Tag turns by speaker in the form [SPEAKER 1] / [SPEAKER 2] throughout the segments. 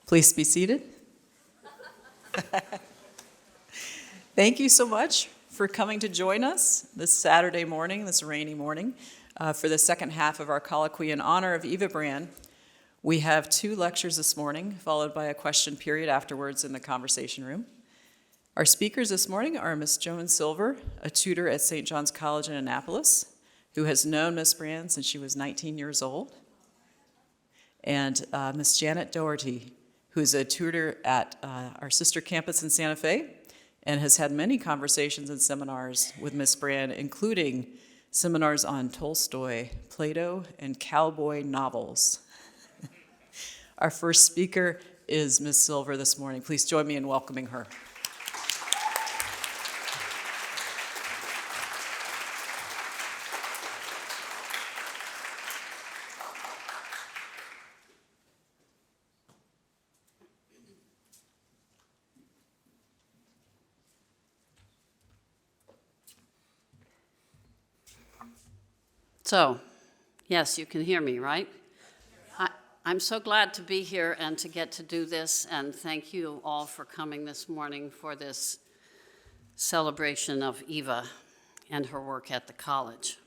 [SPEAKER 1] Please be seated. Thank you so much for coming to join us this Saturday morning, this rainy morning, for the second half of our colloquy in honor of Eva Brann. We have 2 lectures this morning, followed by a question period afterwards in the conversation room. Our speakers this morning are Miss Joan Silver, a tutor at St. John's College in Annapolis, who has known Miss Brann since she was 19 years old, and Miss Janet Dougherty, who is a tutor at our sister campus in Santa Fe and has had many conversations and seminars with Miss Brann, including seminars on Tolstoy, Plato, and cowboy novels. Our first speaker is Miss Silver this morning. Please join me in welcoming her.
[SPEAKER 2] So, yes, you can hear me, right? I'm so glad to be here and to get to do this, and thank you all for coming this morning for this celebration of Eva and her work at the college.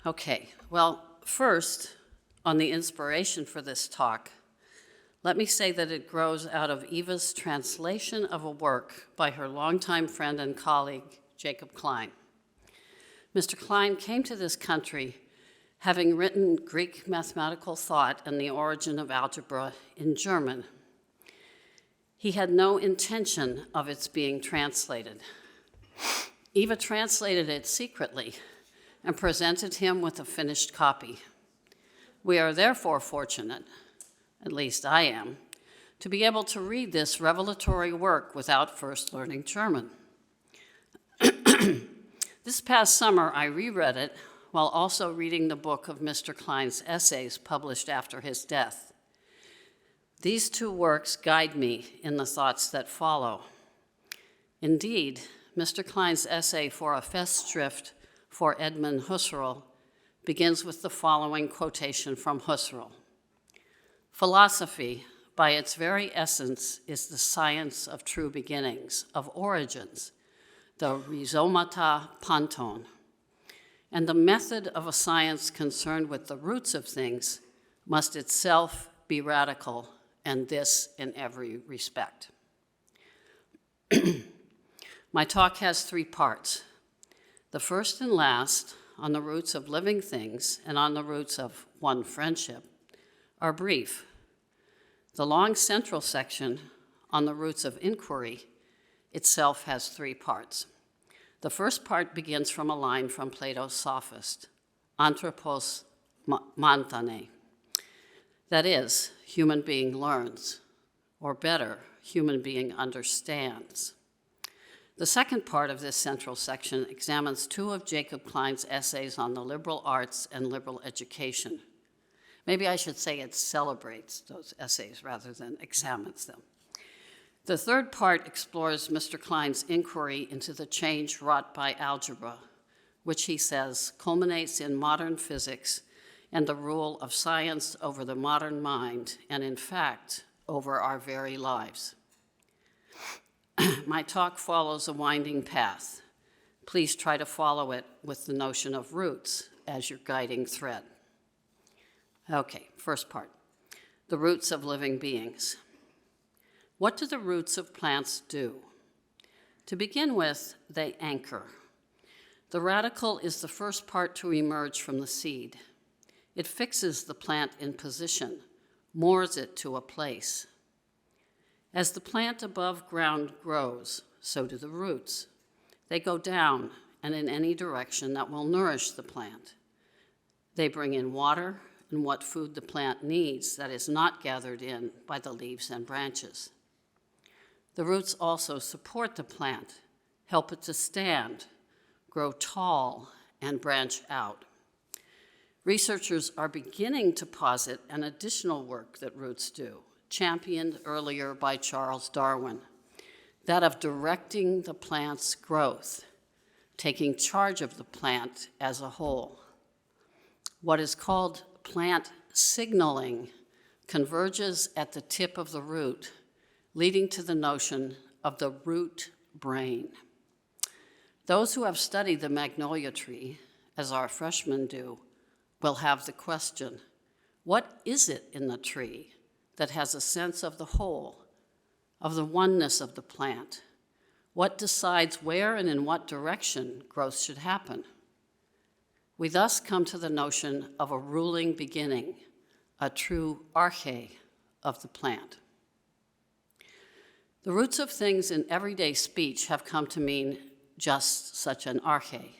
[SPEAKER 2] Okay, well, first, on the inspiration for this talk, let me say that it grows out of Eva's translation of a work by her longtime friend and colleague, Jacob Klein. Mr. Klein came to this country having written Greek mathematical thought and the origin of algebra in German. He had no intention of its being translated. Eva translated it secretly and presented him with a finished copy. We are therefore fortunate, at least I am, to be able to read this revelatory work without first learning German. This past summer, I reread it while also reading the book of Mr. Klein's essays published after his death. These 2 works guide me in the thoughts that follow. Indeed, Mr. Klein's essay for a Festschrift for Edmund Husserl begins with the following quotation from Husserl. "Philosophy, by its very essence, is the science of true beginnings, of origins, the rhizomata panton, and the method of a science concerned with the roots of things must itself be radical, and this in every respect." My talk has 3 parts. The first and last, on the roots of living things and on the roots of one friendship, are brief. The long central section, on the roots of inquiry, itself has 3 parts. The first part begins from a line from Plato's Sophist, anthropos manthane. That is, human being learns, or better, human being understands. The second part of this central section examines 2 of Jacob Klein's essays on the liberal arts and liberal education. Maybe I should say it celebrates those essays rather than examines them. The third part explores Mr. Klein's inquiry into the change wrought by algebra, which he says culminates in modern physics and the rule of science over the modern mind, and in fact, over our very lives. My talk follows a winding path. Please try to follow it with the notion of roots as your guiding thread. Okay, first part, the roots of living beings. What do the roots of plants do? To begin with, they anchor. The radical is the first part to emerge from the seed. It fixes the plant in position, moors it to a place. As the plant above ground grows, so do the roots. They go down and in any direction that will nourish the plant. They bring in water and what food the plant needs that is not gathered in by the leaves and branches. The roots also support the plant, help it to stand, grow tall, and branch out. Researchers are beginning to posit an additional work that roots do, championed earlier by Charles Darwin, that of directing the plant's growth, taking charge of the plant as a whole. What is called plant signaling converges at the tip of the root, leading to the notion of the root brain. Those who have studied the magnolia tree, as our freshmen do, will have the question, what is it in the tree that has a sense of the whole, of the oneness of the plant? What decides where and in what direction growth should happen? We thus come to the notion of a ruling beginning, a true arche of the plant. The roots of things in everyday speech have come to mean just such an arche.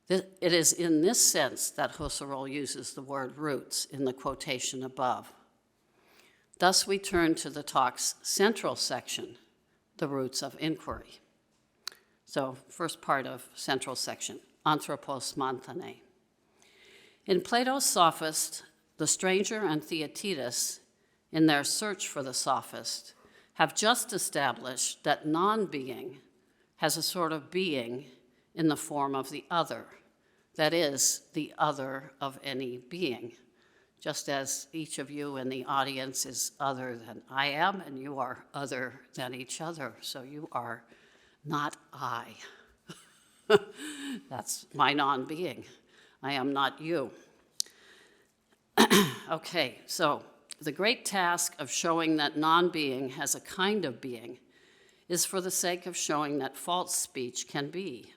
[SPEAKER 2] It is in this sense that Husserl uses the word roots in the quotation above. Thus we turn to the talk's central section, the roots of inquiry. So, first part of central section, anthropos manthane. In Plato's Sophist, the stranger and Theaetetus, in their search for the sophist, have just established that non-being has a sort of being in the form of the other, that is, the other of any being, just as each of you in the audience is other than I am, and you are other than each other, so you are not I. That's my non-being. I am not you. Okay, so the great task of showing that non-being has a kind of being is for the sake of showing that false speech can be.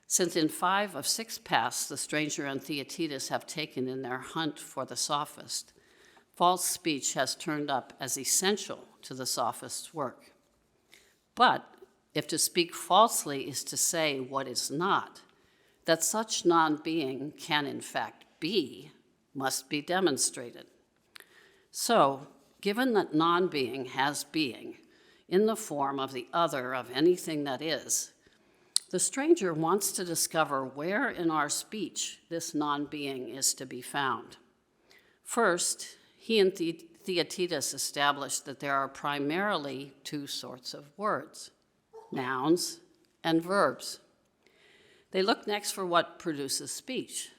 [SPEAKER 2] Since in 5 of 6 paths the stranger and Theaetetus have taken in their hunt for the sophist, false speech has turned up as essential to the sophist's work. But if to speak falsely is to say what is not, that such non-being can in fact be, must be demonstrated. So, given that non-being has being in the form of the other of anything that is, the stranger wants to discover where in our speech this non-being is to be found. First, he and Theaetetus established that there are primarily 2 sorts of words, nouns and verbs. They look next for what produces speech,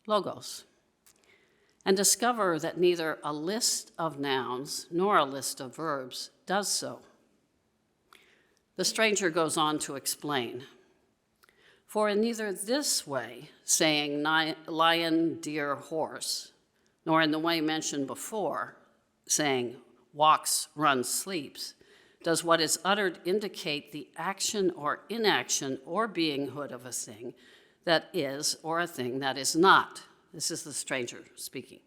[SPEAKER 2] logos, and discover that neither a list of nouns nor a list of verbs does so. The stranger goes on to explain, for in neither this way, saying lion, deer, horse, nor in the way mentioned before, saying walks, runs, sleeps, does what is uttered indicate the action or inaction or beinghood of a thing that is or a thing that is not. This is the stranger speaking.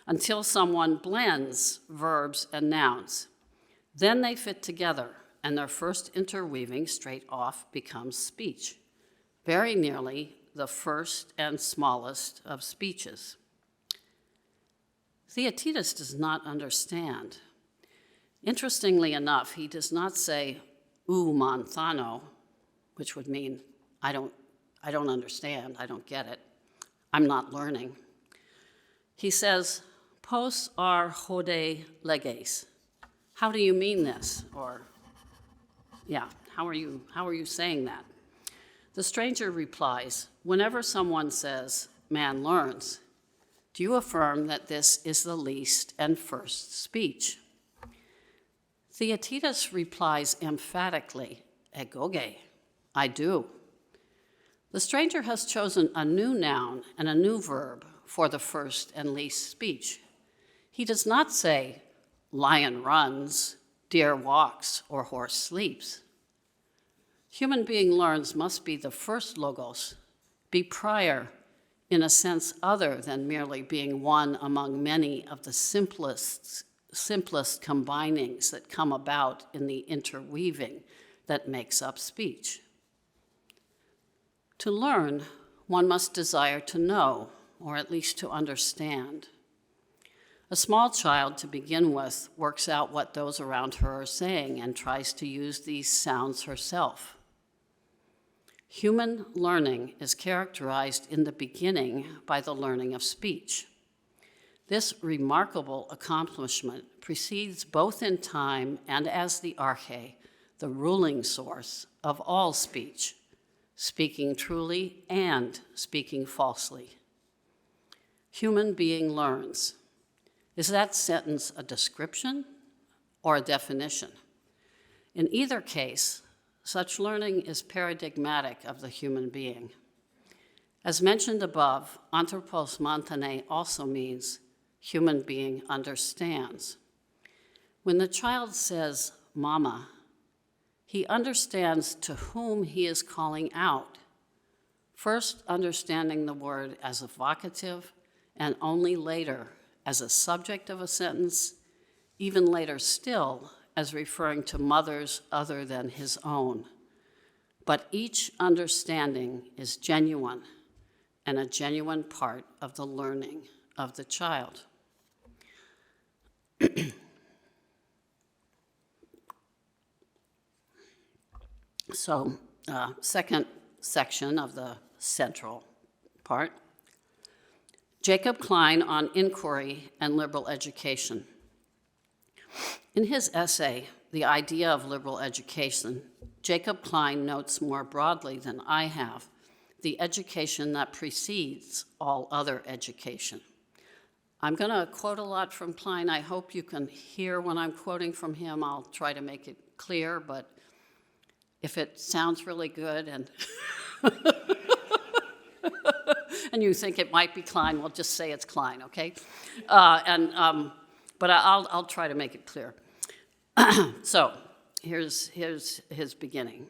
[SPEAKER 2] Until someone blends verbs and nouns. Then they fit together, and their first interweaving straight off becomes speech, very nearly the first and smallest of speeches. Theaetetus does not understand. Interestingly enough, he does not say ou manthano, which would mean I don't understand, I don't get it, I'm not learning. He says, pos ar hode leges. How do you mean this? Or, yeah, how are you saying that? The stranger replies, whenever someone says, man learns, do you affirm that this is the least and first speech? Theaetetus replies emphatically, egoge, I do. The stranger has chosen a new noun and a new verb for the first and least speech. He does not say, lion runs, deer walks, or horse sleeps. Human being learns must be the first logos, be prior, in a sense other than merely being one among many of the simplest combinings that come about in the interweaving that makes up speech. To learn, one must desire to know, or at least to understand. A small child, to begin with, works out what those around her are saying and tries to use these sounds herself. Human learning is characterized in the beginning by the learning of speech. This remarkable accomplishment precedes both in time and as the arche, the ruling source of all speech, speaking truly and speaking falsely. Human being learns. Is that sentence a description or a definition? In either case, such learning is paradigmatic of the human being. As mentioned above, anthropos montane also means human being understands. When the child says, mama, he understands to whom he is calling out, first understanding the word as a vocative and only later as a subject of a sentence, even later still as referring to mothers other than his own. But each understanding is genuine and a genuine part of the learning of the child. So, second section of the central part, Jacob Klein on inquiry and liberal education. In his essay, The Idea of Liberal Education, Jacob Klein notes more broadly than I have the education that precedes all other education. I'm going to quote a lot from Klein. I hope you can hear when I'm quoting from him. I'll try to make it clear, but if it sounds really good and and you think it might be Klein, we'll just say it's Klein, okay? But I'll try to make it clear. So here's his beginning.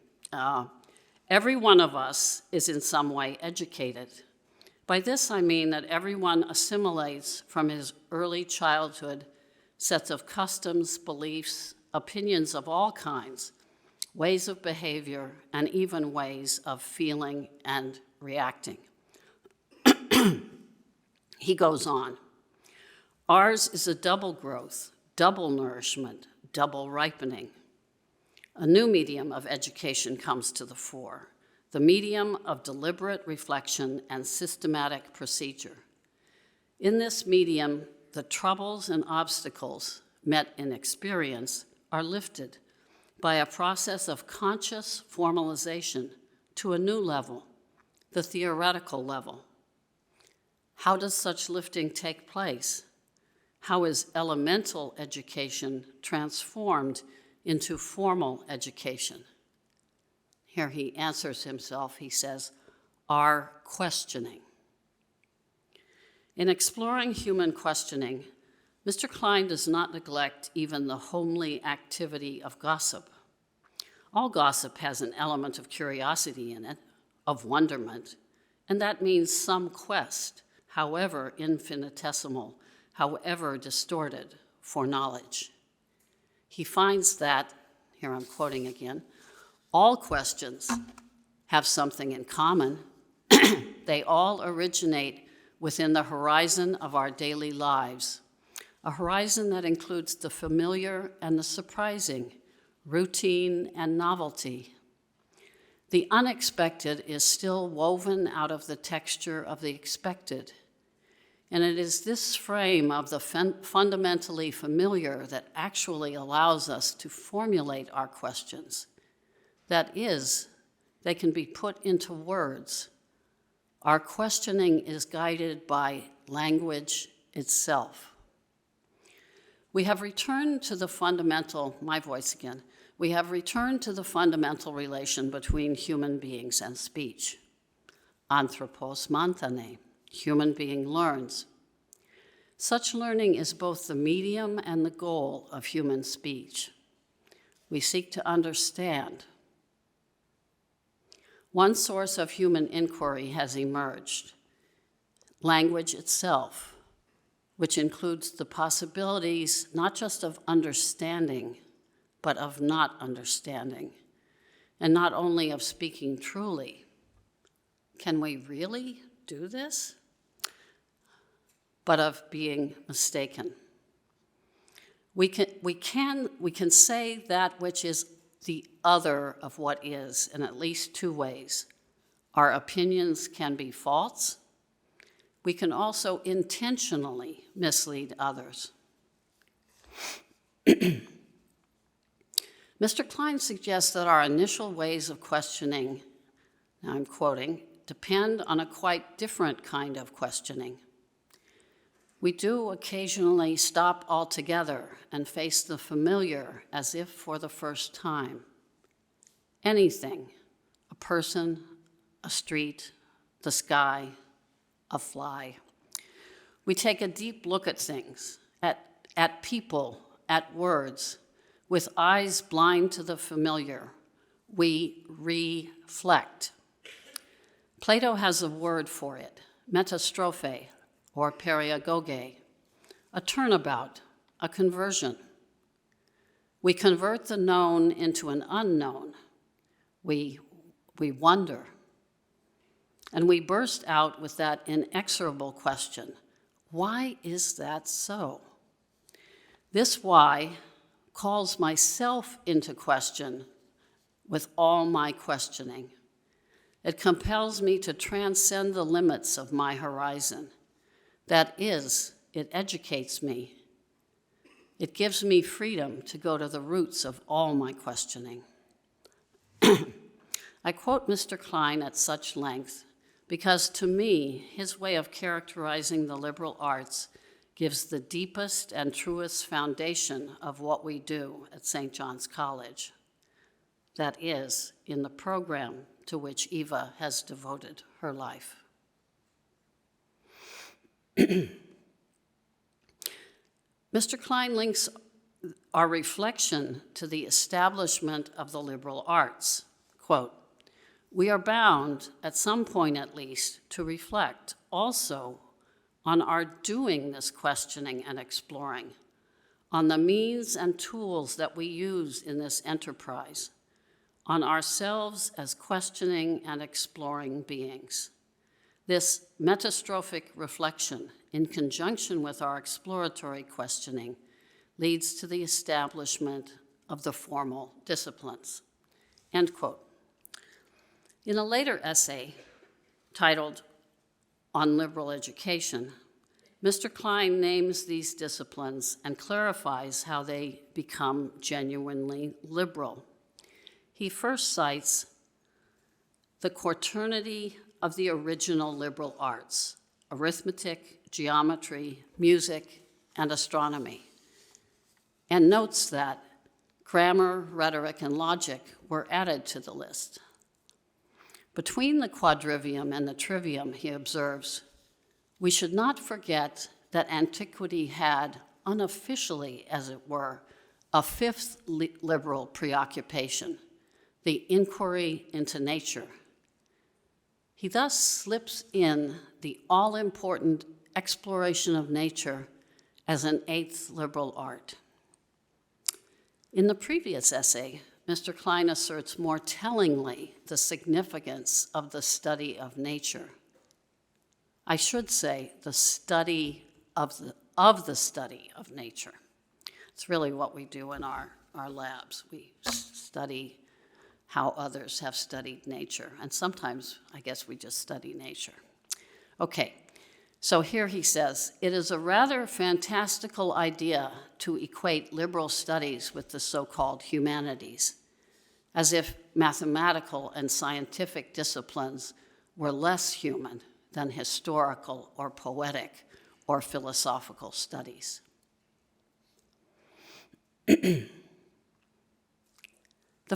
[SPEAKER 2] Every one of us is in some way educated. By this I mean that everyone assimilates from his early childhood sets of customs, beliefs, opinions of all kinds, ways of behavior, and even ways of feeling and reacting. He goes on. Ours is a double growth, double nourishment, double ripening. A new medium of education comes to the fore, the medium of deliberate reflection and systematic procedure. In this medium, the troubles and obstacles met in experience are lifted by a process of conscious formalization to a new level, the theoretical level. How does such lifting take place? How is elemental education transformed into formal education? Here he answers himself. He says, our questioning. In exploring human questioning, Mr. Klein does not neglect even the homely activity of gossip. All gossip has an element of curiosity in it, of wonderment, and that means some quest, however infinitesimal, however distorted, for knowledge. He finds that, here I'm quoting again, all questions have something in common. They all originate within the horizon of our daily lives, a horizon that includes the familiar and the surprising, routine and novelty. The unexpected is still woven out of the texture of the expected. And it is this frame of the fundamentally familiar that actually allows us to formulate our questions. That is, they can be put into words. Our questioning is guided by language itself. We have returned to the fundamental, my voice again, we have returned to the fundamental relation between human beings and speech. Anthropos montane, human being learns. Such learning is both the medium and the goal of human speech. We seek to understand. One source of human inquiry has emerged, language itself, which includes the possibilities not just of understanding, but of not understanding, and not only of speaking truly. Can we really do this? But of being mistaken. We can say that which is the other of what is in at least two ways. Our opinions can be false. We can also intentionally mislead others. Mr. Klein suggests that our initial ways of questioning, now I'm quoting, depend on a quite different kind of questioning. We do occasionally stop altogether and face the familiar as if for the first time. Anything, a person, a street, the sky, a fly. We take a deep look at things, at people, at words, with eyes blind to the familiar. We reflect. Plato has a word for it, metastrophe, or periagoge, a turnabout, a conversion. We convert the known into an unknown. We wonder. And we burst out with that inexorable question, why is that so? This why calls myself into question with all my questioning. It compels me to transcend the limits of my horizon. That is, it educates me. It gives me freedom to go to the roots of all my questioning. I quote Mr. Klein at such length because to me, his way of characterizing the liberal arts gives the deepest and truest foundation of what we do at St. John's College. That is, in the program to which Eva has devoted her life. Mr. Klein links our reflection to the establishment of the liberal arts. Quote, we are bound, at some point at least, to reflect also on our doing this questioning and exploring, on the means and tools that we use in this enterprise, on ourselves as questioning and exploring beings. This metastrophic reflection, in conjunction with our exploratory questioning, leads to the establishment of the formal disciplines. End quote. In a later essay titled On Liberal Education, Mr. Klein names these disciplines and clarifies how they become genuinely liberal. He first cites the quaternity of the original liberal arts, arithmetic, geometry, music, and astronomy, and notes that grammar, rhetoric, and logic were added to the list. Between the quadrivium and the trivium, he observes, we should not forget that antiquity had, unofficially as it were, a fifth liberal preoccupation, the inquiry into nature. He thus slips in the all-important exploration of nature as an eighth liberal art. In the previous essay, Mr. Klein asserts more tellingly the significance of the study of nature. I should say the study of the study of nature. It's really what we do in our labs. We study how others have studied nature. And sometimes, I guess, we just study nature. Okay, so here he says, it is a rather fantastical idea to equate liberal studies with the so-called humanities, as if mathematical and scientific disciplines were less human than historical or poetic or philosophical studies. The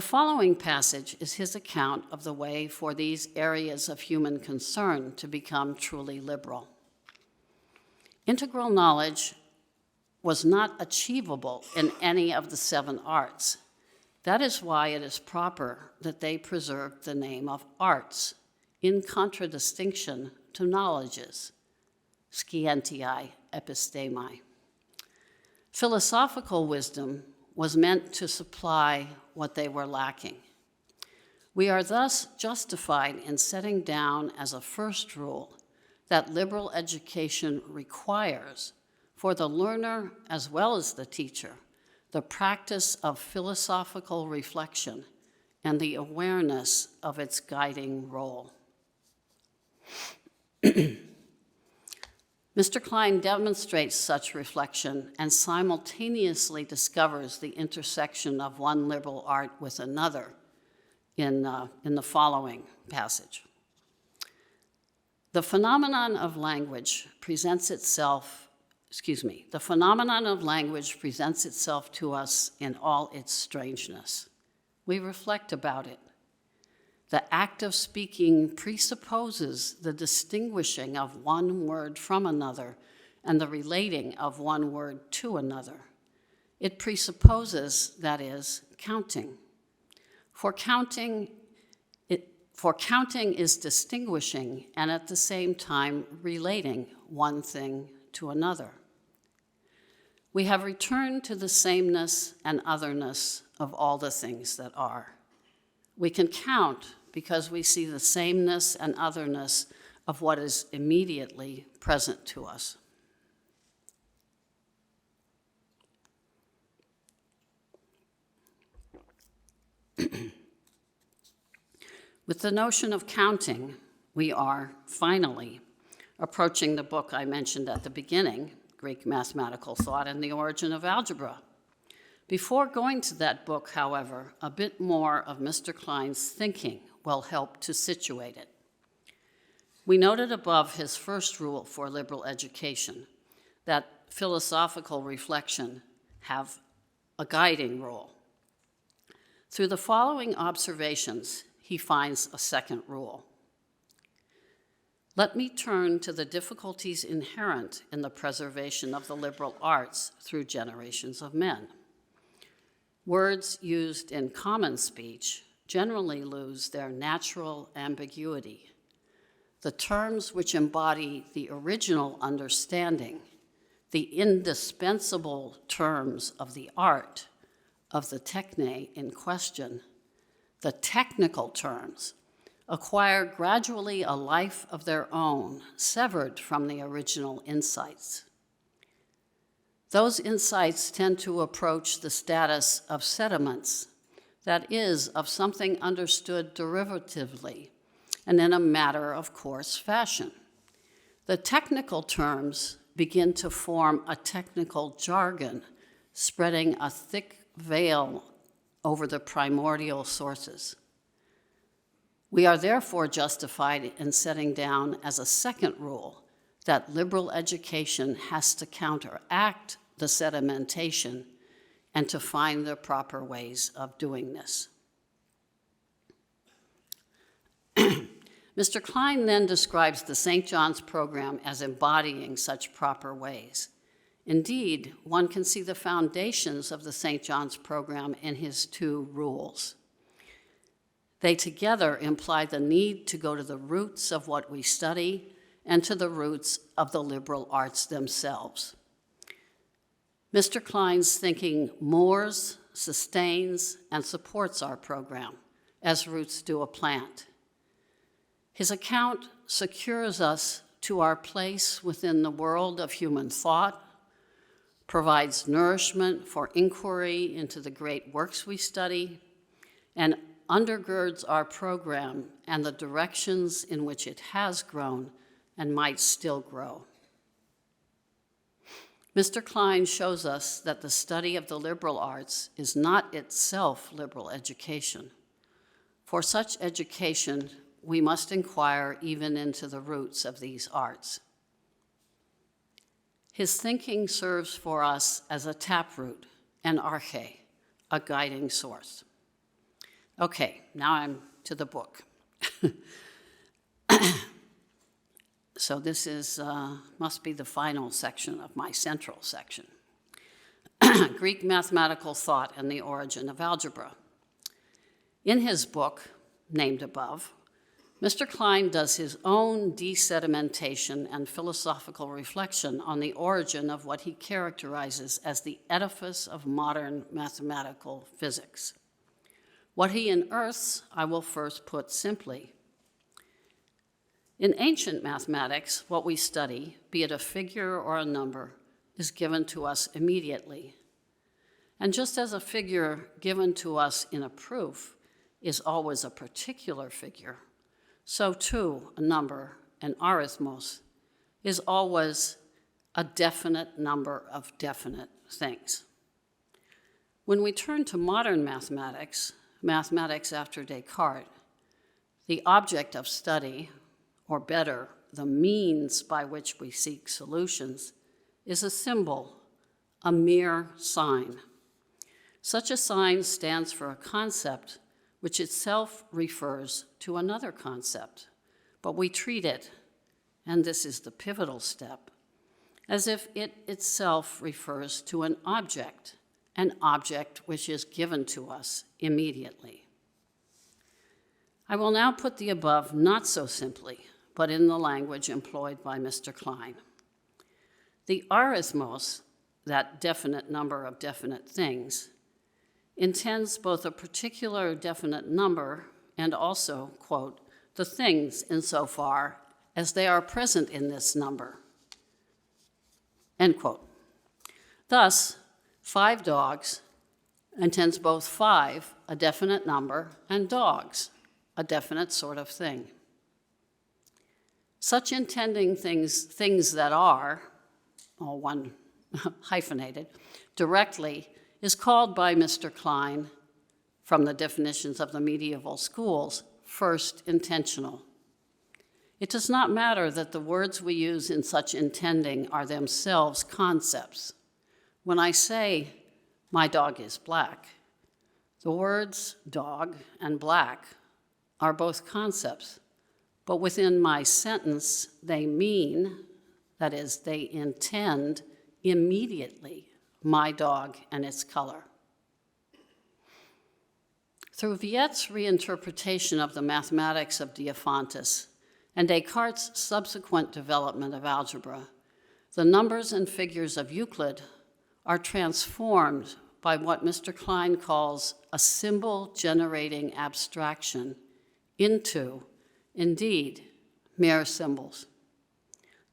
[SPEAKER 2] following passage is his account of the way for these areas of human concern to become truly liberal. Integral knowledge was not achievable in any of the 7 arts. That is why it is proper that they preserve the name of arts, in contradistinction to knowledges, scientiae epistemae. Philosophical wisdom was meant to supply what they were lacking. We are thus justified in setting down as a first rule that liberal education requires, for the learner as well as the teacher, the practice of philosophical reflection and the awareness of its guiding role. Mr. Klein demonstrates such reflection and simultaneously discovers the intersection of one liberal art with another in the following passage. The phenomenon of language presents itself the phenomenon of language presents itself to us in all its strangeness. We reflect about it. The act of speaking presupposes the distinguishing of one word from another and the relating of one word to another. It presupposes, that is, counting. For counting is distinguishing and at the same time relating one thing to another. We have returned to the sameness and otherness of all the things that are. We can count because we see the sameness and otherness of what is immediately present to us. With the notion of counting, we are finally approaching the book I mentioned at the beginning, Greek Mathematical Thought and the Origin of Algebra. Before going to that book, however, a bit more of Mr. Klein's thinking will help to situate it. We noted above his first rule for liberal education, that philosophical reflection have a guiding role. Through the following observations, he finds a second rule. Let me turn to the difficulties inherent in the preservation of the liberal arts through generations of men. Words used in common speech generally lose their natural ambiguity. The terms which embody the original understanding, the indispensable terms of the art, of the techne in question, the technical terms, acquire gradually a life of their own, severed from the original insights. Those insights tend to approach the status of sediments, that is, of something understood derivatively, and in a matter-of-course fashion. The technical terms begin to form a technical jargon, spreading a thick veil over the primordial sources. We are therefore justified in setting down as a second rule that liberal education has to counteract the sedimentation and to find the proper ways of doing this. Mr. Klein then describes the St. John's program as embodying such proper ways. Indeed, one can see the foundations of the St. John's program in his two rules. They together imply the need to go to the roots of what we study and to the roots of the liberal arts themselves. Mr. Klein's thinking moors, sustains, and supports our program, as roots do a plant. His account secures us to our place within the world of human thought, provides nourishment for inquiry into the great works we study, and undergirds our program and the directions in which it has grown and might still grow. Mr. Klein shows us that the study of the liberal arts is not itself liberal education. For such education, we must inquire even into the roots of these arts. His thinking serves for us as a taproot, an arche, a guiding source. Okay, now I'm to the book. So this is must be the final section of my central section. Greek Mathematical Thought and the Origin of Algebra. In his book, named above, Mr. Klein does his own desedimentation and philosophical reflection on the origin of what he characterizes as the edifice of modern mathematical physics. What he unearths, I will first put simply. In ancient mathematics, what we study, be it a figure or a number, is given to us immediately. And just as a figure given to us in a proof is always a particular figure, so too a number, an arithmos, is always a definite number of definite things. When we turn to modern mathematics, mathematics after Descartes, the object of study, or better, the means by which we seek solutions, is a symbol, a mere sign. Such a sign stands for a concept which itself refers to another concept, but we treat it, and this is the pivotal step, as if it itself refers to an object which is given to us immediately. I will now put the above not so simply, but in the language employed by Mr. Klein. The arismos, that definite number of definite things, intends both a particular definite number and also, quote, the things insofar as they are present in this number, end quote. Thus, 5 dogs intends both 5, a definite number, and dogs, a definite sort of thing. Such intending things that are, all one hyphenated, directly, is called by Mr. Klein, from the definitions of the medieval schools, first intentional. It does not matter that the words we use in such intending are themselves concepts. When I say, my dog is black, the words dog and black are both concepts, but within my sentence, they mean, that is, they intend immediately my dog and its color. Through Viet's reinterpretation of the mathematics of Diophantus and Descartes' subsequent development of algebra, the numbers and figures of Euclid are transformed by what Mr. Klein calls a symbol-generating abstraction into, indeed, mere symbols.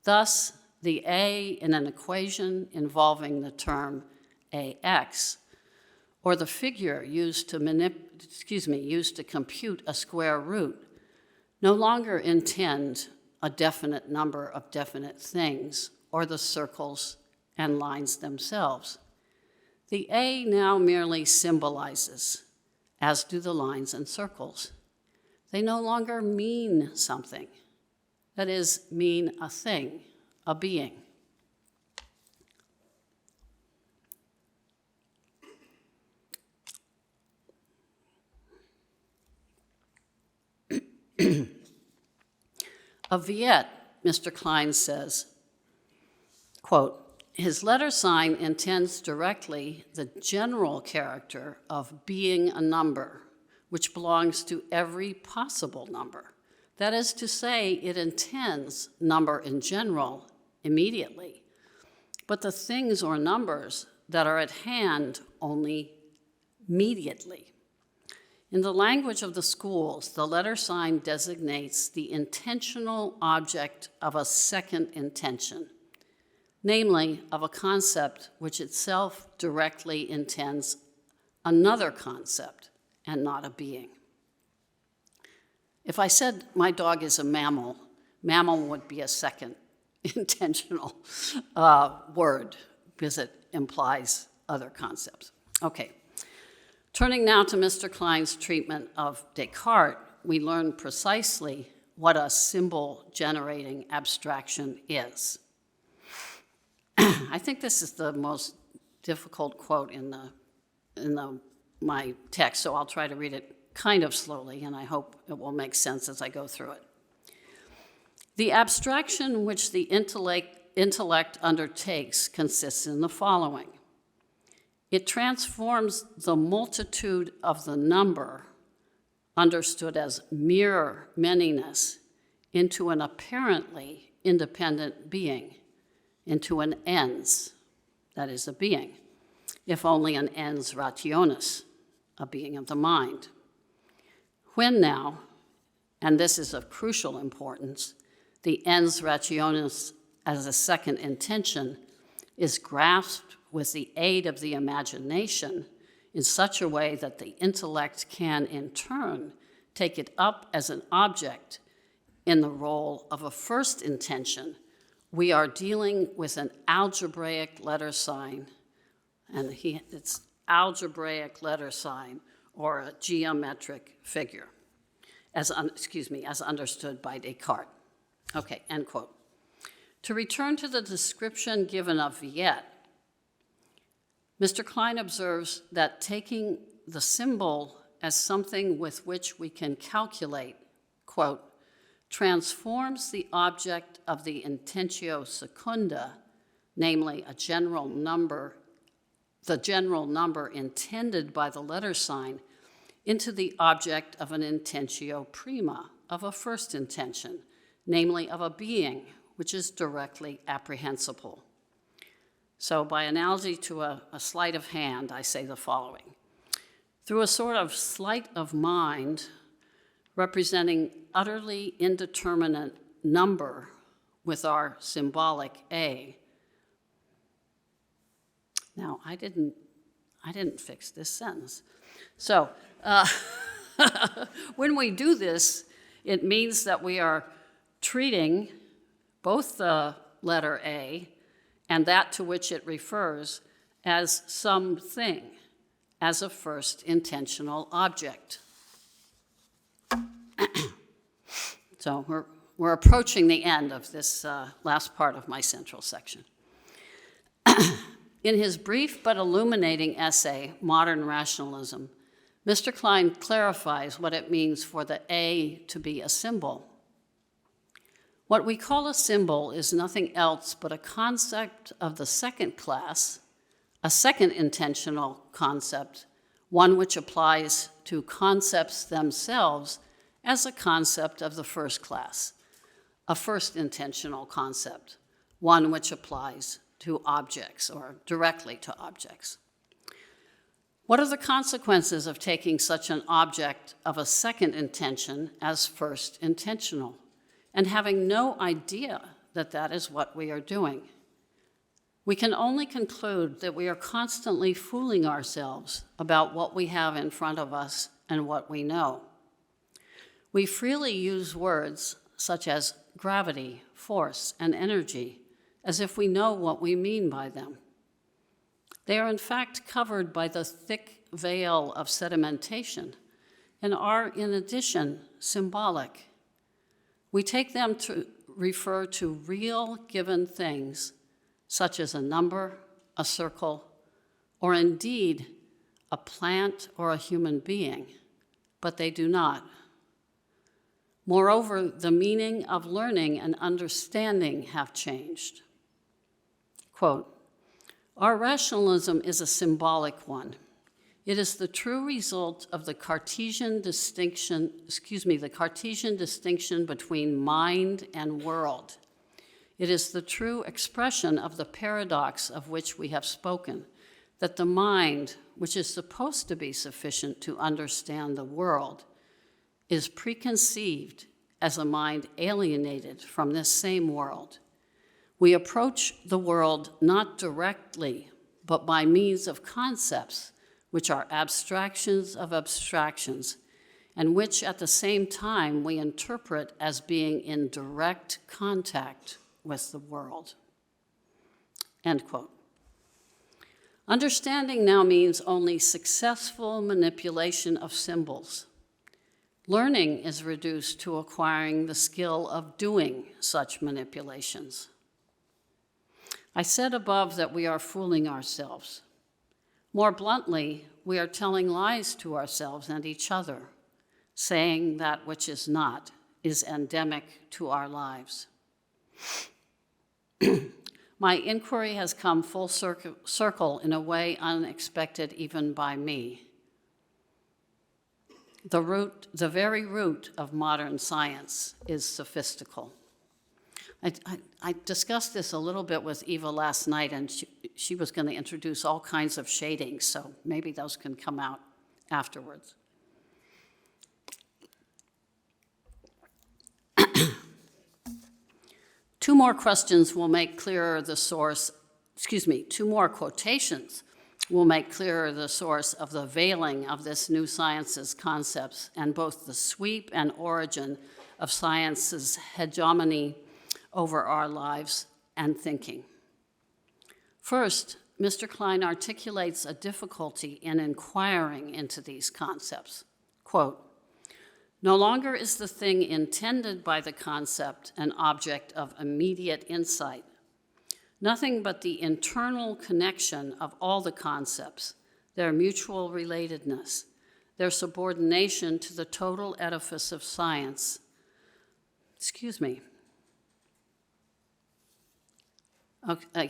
[SPEAKER 2] Thus, the A in an equation involving the term AX, or the figure used to compute a square root, no longer intend a definite number of definite things or the circles and lines themselves. The A now merely symbolizes, as do the lines and circles. They no longer mean something, that is, mean a thing, a being. Of Viet, Mr. Klein says, quote, his letter sign intends directly the general character of being a number, which belongs to every possible number. That is to say, it intends number in general immediately, but the things or numbers that are at hand only mediately. In the language of the schools, the letter sign designates the intentional object of a second intention, namely of a concept which itself directly intends another concept and not a being. If I said my dog is a mammal, mammal would be a second intentional word because it implies other concepts. Okay. Turning now to Mr. Klein's treatment of Descartes, we learn precisely what a symbol-generating abstraction is. I think this is the most difficult quote in my text, so I'll try to read it kind of slowly, and I hope it will make sense as I go through it. The abstraction which the intellect undertakes consists in the following. It transforms the multitude of the number, understood as mere manyness, into an apparently independent being, into an ens, that is a being, if only an ens rationis, a being of the mind. When now, and this is of crucial importance, the ens rationis as a second intention is grasped with the aid of the imagination in such a way that the intellect can, in turn, take it up as an object in the role of a first intention, we are dealing with an algebraic letter sign, and it's algebraic letter sign or a geometric figure, as understood by Descartes. Okay, end quote. To return to the description given of Viet, Mr. Klein observes that taking the symbol as something with which we can calculate, quote, transforms the object of the intentio secunda, namely the general number intended by the letter sign, into the object of an intentio prima, of a first intention, namely of a being, which is directly apprehensible. So by analogy to a sleight of hand, I say the following. Through a sort of sleight of mind representing utterly indeterminate number with our symbolic A. Now, I didn't fix this sentence. So when we do this, it means that we are treating both the letter A and that to which it refers as something, as a first intentional object. So we're approaching the end of this last part of my central section. In his brief but illuminating essay, Modern Rationalism, Mr. Klein clarifies what it means for the A to be a symbol. What we call a symbol is nothing else but a concept of the second class, a second intentional concept, one which applies to concepts themselves as a concept of the first class, a first intentional concept, one which applies to objects or directly to objects. What are the consequences of taking such an object of a second intention as first intentional and having no idea that that is what we are doing? We can only conclude that we are constantly fooling ourselves about what we have in front of us and what we know. We freely use words such as gravity, force, and energy as if we know what we mean by them. They are in fact covered by the thick veil of sedimentation and are, in addition, symbolic. We take them to refer to real given things, such as a number, a circle, or indeed a plant or a human being, but they do not. Moreover, the meaning of learning and understanding have changed. Quote, our rationalism is a symbolic one. It is the true result of the Cartesian distinction between mind and world. It is the true expression of the paradox of which we have spoken, that the mind, which is supposed to be sufficient to understand the world, is preconceived as a mind alienated from this same world. We approach the world not directly, but by means of concepts, which are abstractions of abstractions, and which at the same time we interpret as being in direct contact with the world. End quote. Understanding now means only successful manipulation of symbols. Learning is reduced to acquiring the skill of doing such manipulations. I said above that we are fooling ourselves. More bluntly, we are telling lies to ourselves and each other, saying that which is not is endemic to our lives. My inquiry has come full circle in a way unexpected even by me. The very root of modern science is sophistical. I discussed this a little bit with Eva last night, and she was going to introduce all kinds of shadings, so maybe those can come out afterwards. Two more quotations will make clearer the source of the veiling of this new science's concepts and both the sweep and origin of science's hegemony over our lives and thinking. First, Mr. Klein articulates a difficulty in inquiring into these concepts. Quote, No longer is the thing intended by the concept an object of immediate insight. Nothing but the internal connection of all the concepts, their mutual relatedness, their subordination to the total edifice of science.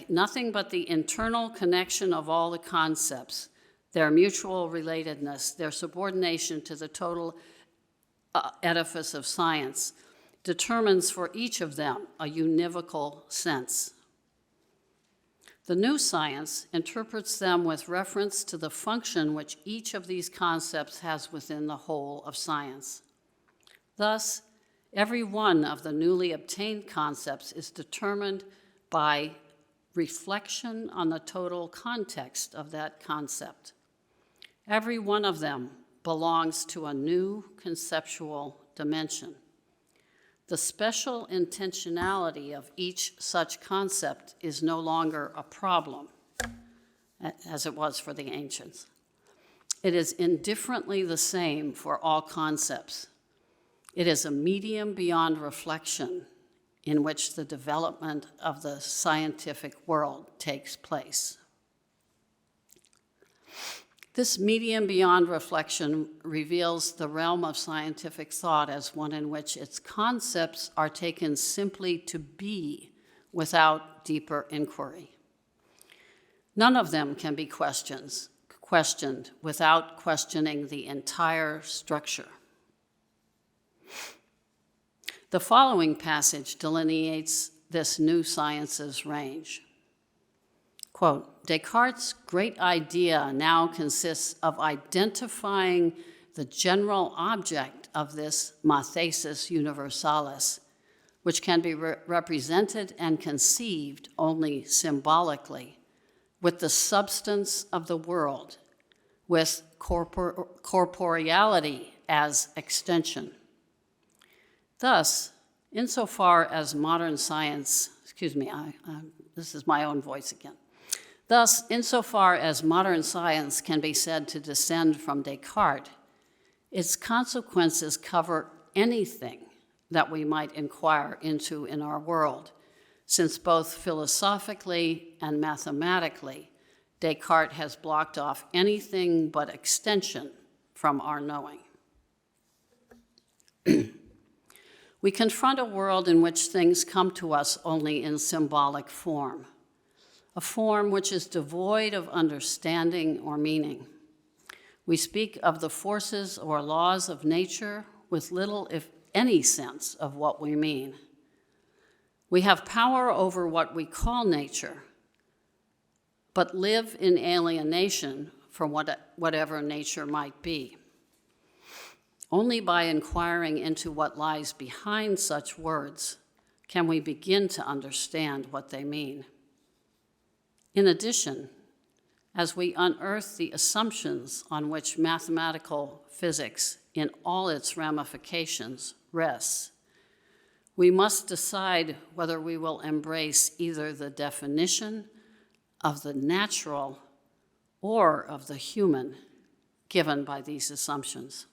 [SPEAKER 2] Nothing but the internal connection of all the concepts, their mutual relatedness, their subordination to the total edifice of science, determines for each of them a univocal sense. The new science interprets them with reference to the function which each of these concepts has within the whole of science. Thus, every one of the newly obtained concepts is determined by reflection on the total context of that concept. Every one of them belongs to a new conceptual dimension. The special intentionality of each such concept is no longer a problem, as it was for the ancients. It is indifferently the same for all concepts. It is a medium beyond reflection in which the development of the scientific world takes place. This medium beyond reflection reveals the realm of scientific thought as one in which its concepts are taken simply to be without deeper inquiry. None of them can be questioned without questioning the entire structure. The following passage delineates this new science's range. Quote, Descartes' great idea now consists of identifying the general object of this mathesis universalis, which can be represented and conceived only symbolically, with the substance of the world, with corporeality as extension. Thus, insofar as modern science, this is my own voice again. Thus, insofar as modern science can be said to descend from Descartes, its consequences cover anything that we might inquire into in our world, since both philosophically and mathematically, Descartes has blocked off anything but extension from our knowing. We confront a world in which things come to us only in symbolic form, a form which is devoid of understanding or meaning. We speak of the forces or laws of nature with little, if any, sense of what we mean. We have power over what we call nature, but live in alienation from whatever nature might be. Only by inquiring into what lies behind such words can we begin to understand what they mean. In addition, as we unearth the assumptions on which mathematical physics in all its ramifications rests, we must decide whether we will embrace either the definition of the natural or of the human given by these assumptions.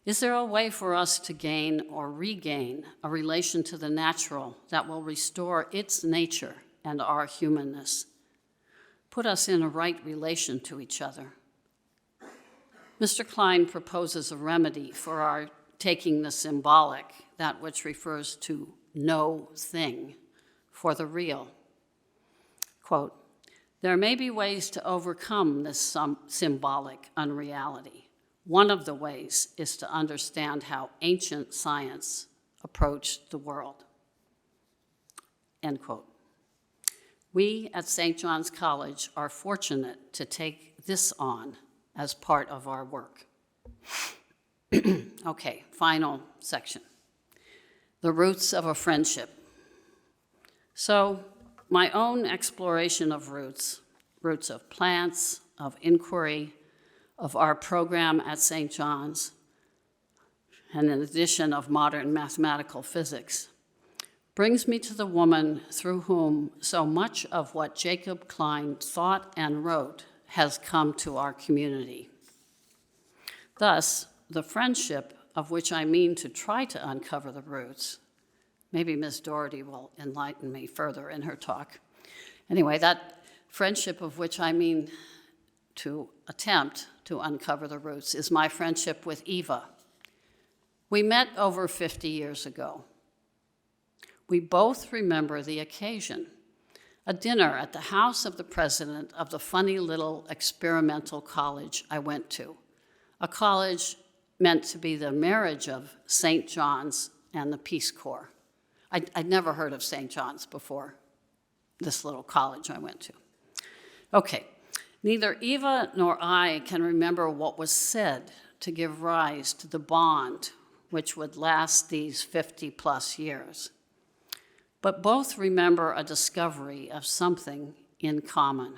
[SPEAKER 2] Is there a way for us to gain or regain a relation to the natural that will restore its nature and our humanness, put us in a right relation to each other? Mr. Klein proposes a remedy for our taking the symbolic, that which refers to no thing, for the real. Quote, there may be ways to overcome this symbolic unreality. One of the ways is to understand how ancient science approached the world. End quote. We at St. John's College are fortunate to take this on as part of our work. Okay, final section. The roots of a friendship. So, my own exploration of roots of plants, of inquiry, of our program at St. John's, and in addition of modern mathematical physics, brings me to the woman through whom so much of what Jacob Klein thought and wrote has come to our community. Thus, the friendship of which I mean to try to uncover the roots, maybe Ms. Dougherty will enlighten me further in her talk. Anyway, that friendship of which I mean to attempt to uncover the roots is my friendship with Eva. We met over 50 years ago. We both remember the occasion, a dinner at the house of the president of the funny little experimental college I went to, a college meant to be the marriage of St. John's and the Peace Corps. I'd never heard of St. John's before this little college I went to. Okay, neither Eva nor I can remember what was said to give rise to the bond which would last these 50-plus years. But both remember a discovery of something in common.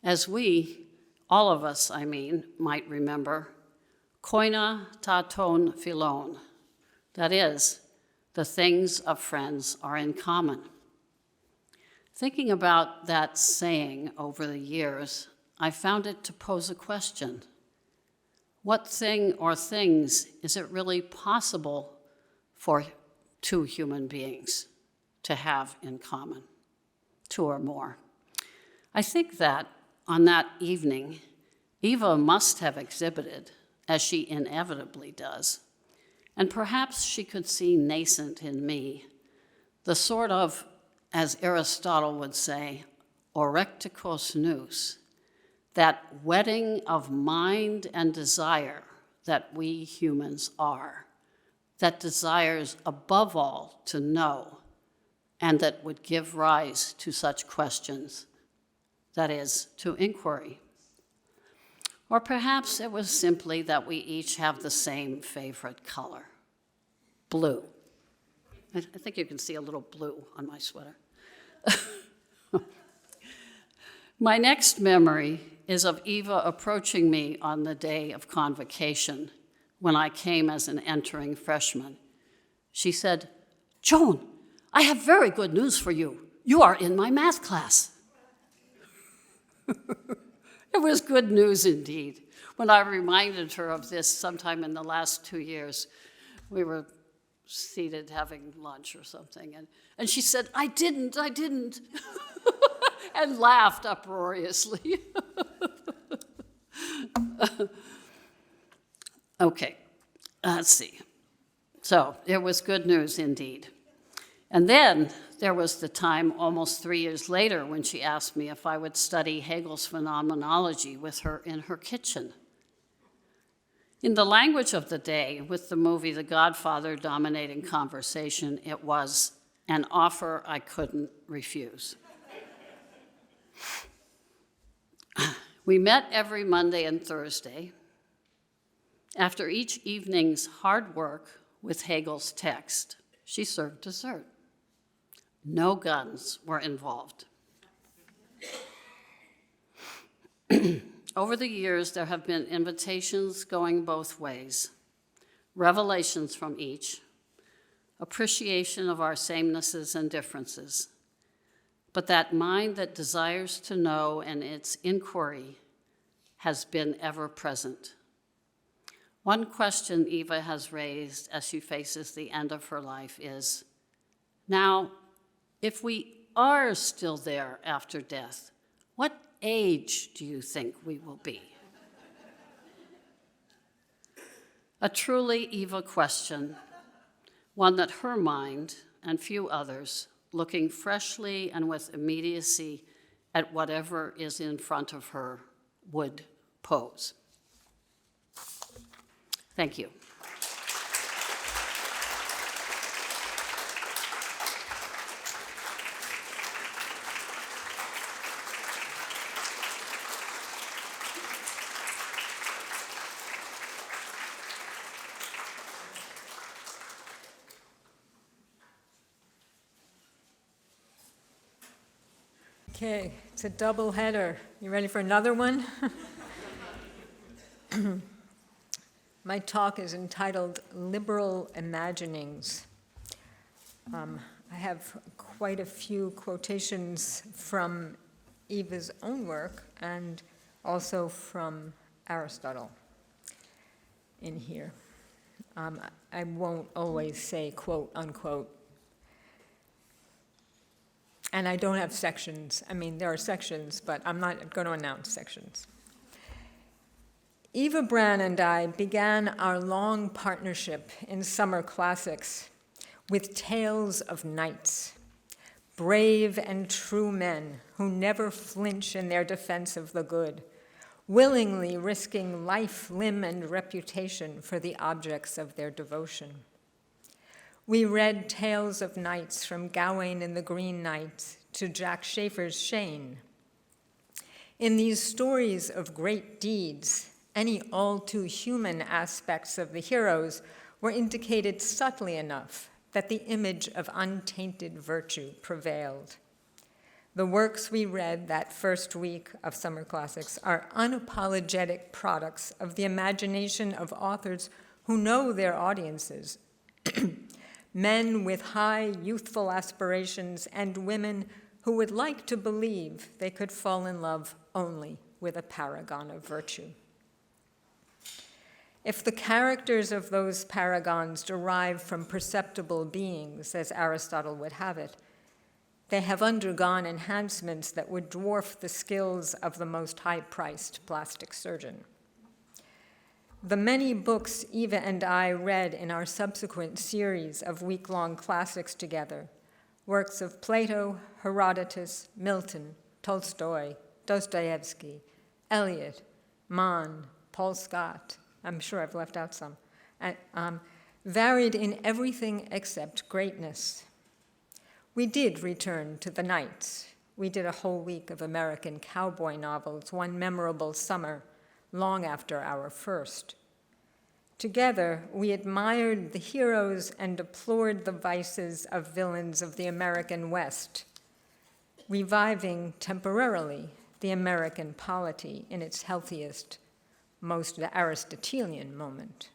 [SPEAKER 2] As we, all of us, I mean, might remember, koina ta ton philon, that is, the things of friends are in common. Thinking about that saying over the years, I found it to pose a question. What thing or things is it really possible for two human beings to have in common, two or more? I think that on that evening, Eva must have exhibited, as she inevitably does, and perhaps she could see nascent in me, the sort of, as Aristotle would say, orektikos nous, that wedding of mind and desire that we humans are, that desires above all to know, and that would give rise to such questions, that is, to inquiry. Or perhaps it was simply that we each have the same favorite color, blue. I think you can see a little blue on my sweater. My next memory is of Eva approaching me on the day of convocation when I came as an entering freshman. She said, "Joan, I have very good news for you. You are in my math class." It was good news indeed. When I reminded her of this sometime in the last 2 years, we were seated having lunch or something, and she said, I didn't, and laughed uproariously. Okay, let's see. So it was good news indeed. And then there was the time almost 3 years later when she asked me if I would study Hegel's phenomenology with her in her kitchen. In the language of the day, with the movie The Godfather dominating conversation, it was an offer I couldn't refuse. We met every Monday and Thursday. After each evening's hard work with Hegel's text, she served dessert. No guns were involved. Over the years, there have been invitations going both ways, revelations from each, appreciation of our samenesses and differences. But that mind that desires to know and its inquiry has been ever present. One question Eva has raised as she faces the end of her life is, now, if we are still there after death, what age do you think we will be? A truly Eva question, one that her mind and few others, looking freshly and with immediacy at whatever is in front of her, would pose. Thank you.
[SPEAKER 3] Okay, it's a double header. You ready for another one? My talk is entitled Liberal Imaginings. I have quite a few quotations from Eva's own work and also from Aristotle. in here. I won't always say quote, unquote. And I don't have sections. I mean, there are sections, but I'm not going to announce sections. Eva Brann and I began our long partnership in summer classics with tales of knights, brave and true men who never flinch in their defense of the good, willingly risking life, limb, and reputation for the objects of their devotion. We read tales of knights from Gawain and the Green Knight to Jack Schaeffer's Shane. In these stories of great deeds, any all-too-human aspects of the heroes were indicated subtly enough that the image of untainted virtue prevailed. The works we read that first week of summer classics are unapologetic products of the imagination of authors who know their audiences, men with high youthful aspirations and women who would like to believe they could fall in love only with a paragon of virtue. If the characters of those paragons derive from perceptible beings, as Aristotle would have it, they have undergone enhancements that would dwarf the skills of the most high-priced plastic surgeon. The many books Eva and I read in our subsequent series of week-long classics together, works of Plato, Herodotus, Milton, Tolstoy, Dostoevsky, Eliot, Mann, Paul Scott, I'm sure I've left out some, varied in everything except greatness. We did return to the knights. We did a whole week of American cowboy novels, one memorable summer, long after our first. Together, we admired the heroes and deplored the vices of villains of the American West, reviving temporarily the American polity in its healthiest, most Aristotelian moment.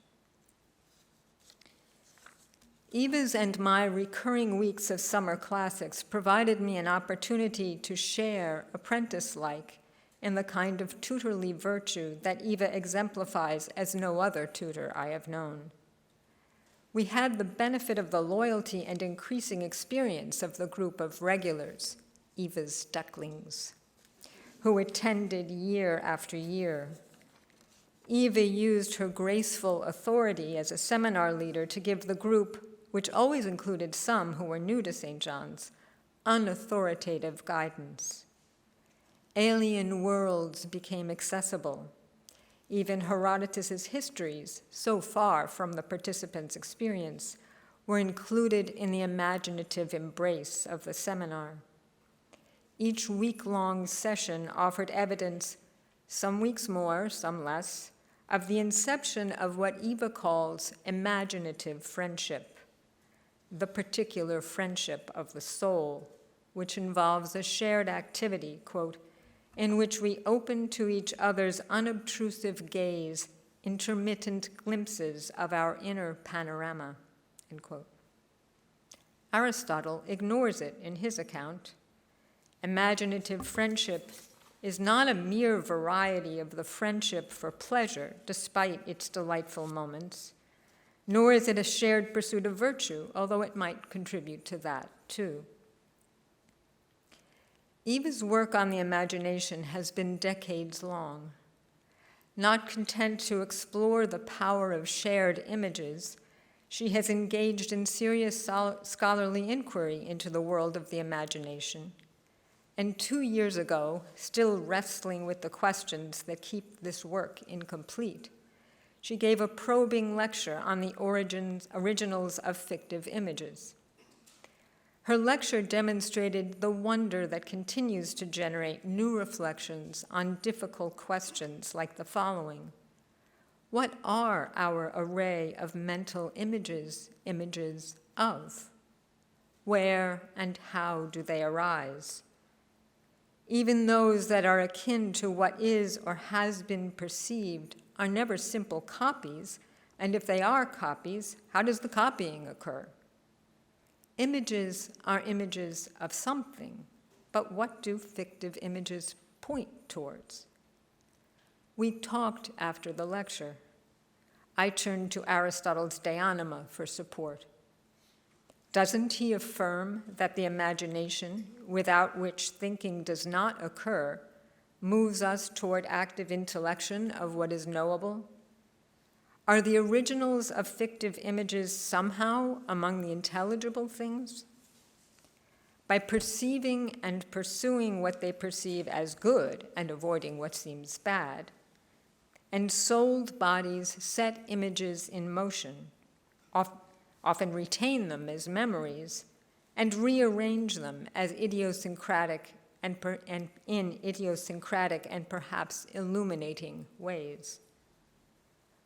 [SPEAKER 3] Eva's and my recurring weeks of summer classics provided me an opportunity to share, apprentice-like, in the kind of tutorly virtue that Eva exemplifies as no other tutor I have known. We had the benefit of the loyalty and increasing experience of the group of regulars, Eva's ducklings, who attended year after year. Eva used her graceful authority as a seminar leader to give the group, which always included some who were new to St. John's, unauthoritative guidance. Alien worlds became accessible. Even Herodotus's histories, so far from the participants' experience, were included in the imaginative embrace of the seminar. Each week-long session offered evidence, some weeks more, some less, of the inception of what Eva calls imaginative friendship, the particular friendship of the soul, which involves a shared activity, quote, in which we open to each other's unobtrusive gaze intermittent glimpses of our inner panorama, end quote. Aristotle ignores it in his account. Imaginative friendship is not a mere variety of the friendship for pleasure, despite its delightful moments, nor is it a shared pursuit of virtue, although it might contribute to that too. Eva's work on the imagination has been decades long. Not content to explore the power of shared images, she has engaged in serious scholarly inquiry into the world of the imagination. And 2 years ago, still wrestling with the questions that keep this work incomplete, she gave a probing lecture on the originals of fictive images. Her lecture demonstrated the wonder that continues to generate new reflections on difficult questions like the following. What are our array of mental images of? Where and how do they arise? Even those that are akin to what is or has been perceived are never simple copies, and if they are copies, how does the copying occur? Images are images of something, but what do fictive images point towards? We talked after the lecture. I turn to Aristotle's De Anima for support. Doesn't he affirm that the imagination, without which thinking does not occur, moves us toward active intellection of what is knowable? Are the originals of fictive images somehow among the intelligible things? By perceiving and pursuing what they perceive as good and avoiding what seems bad, ensouled bodies set images in motion, often retain them as memories, and rearrange them as idiosyncratic and in idiosyncratic and perhaps illuminating ways.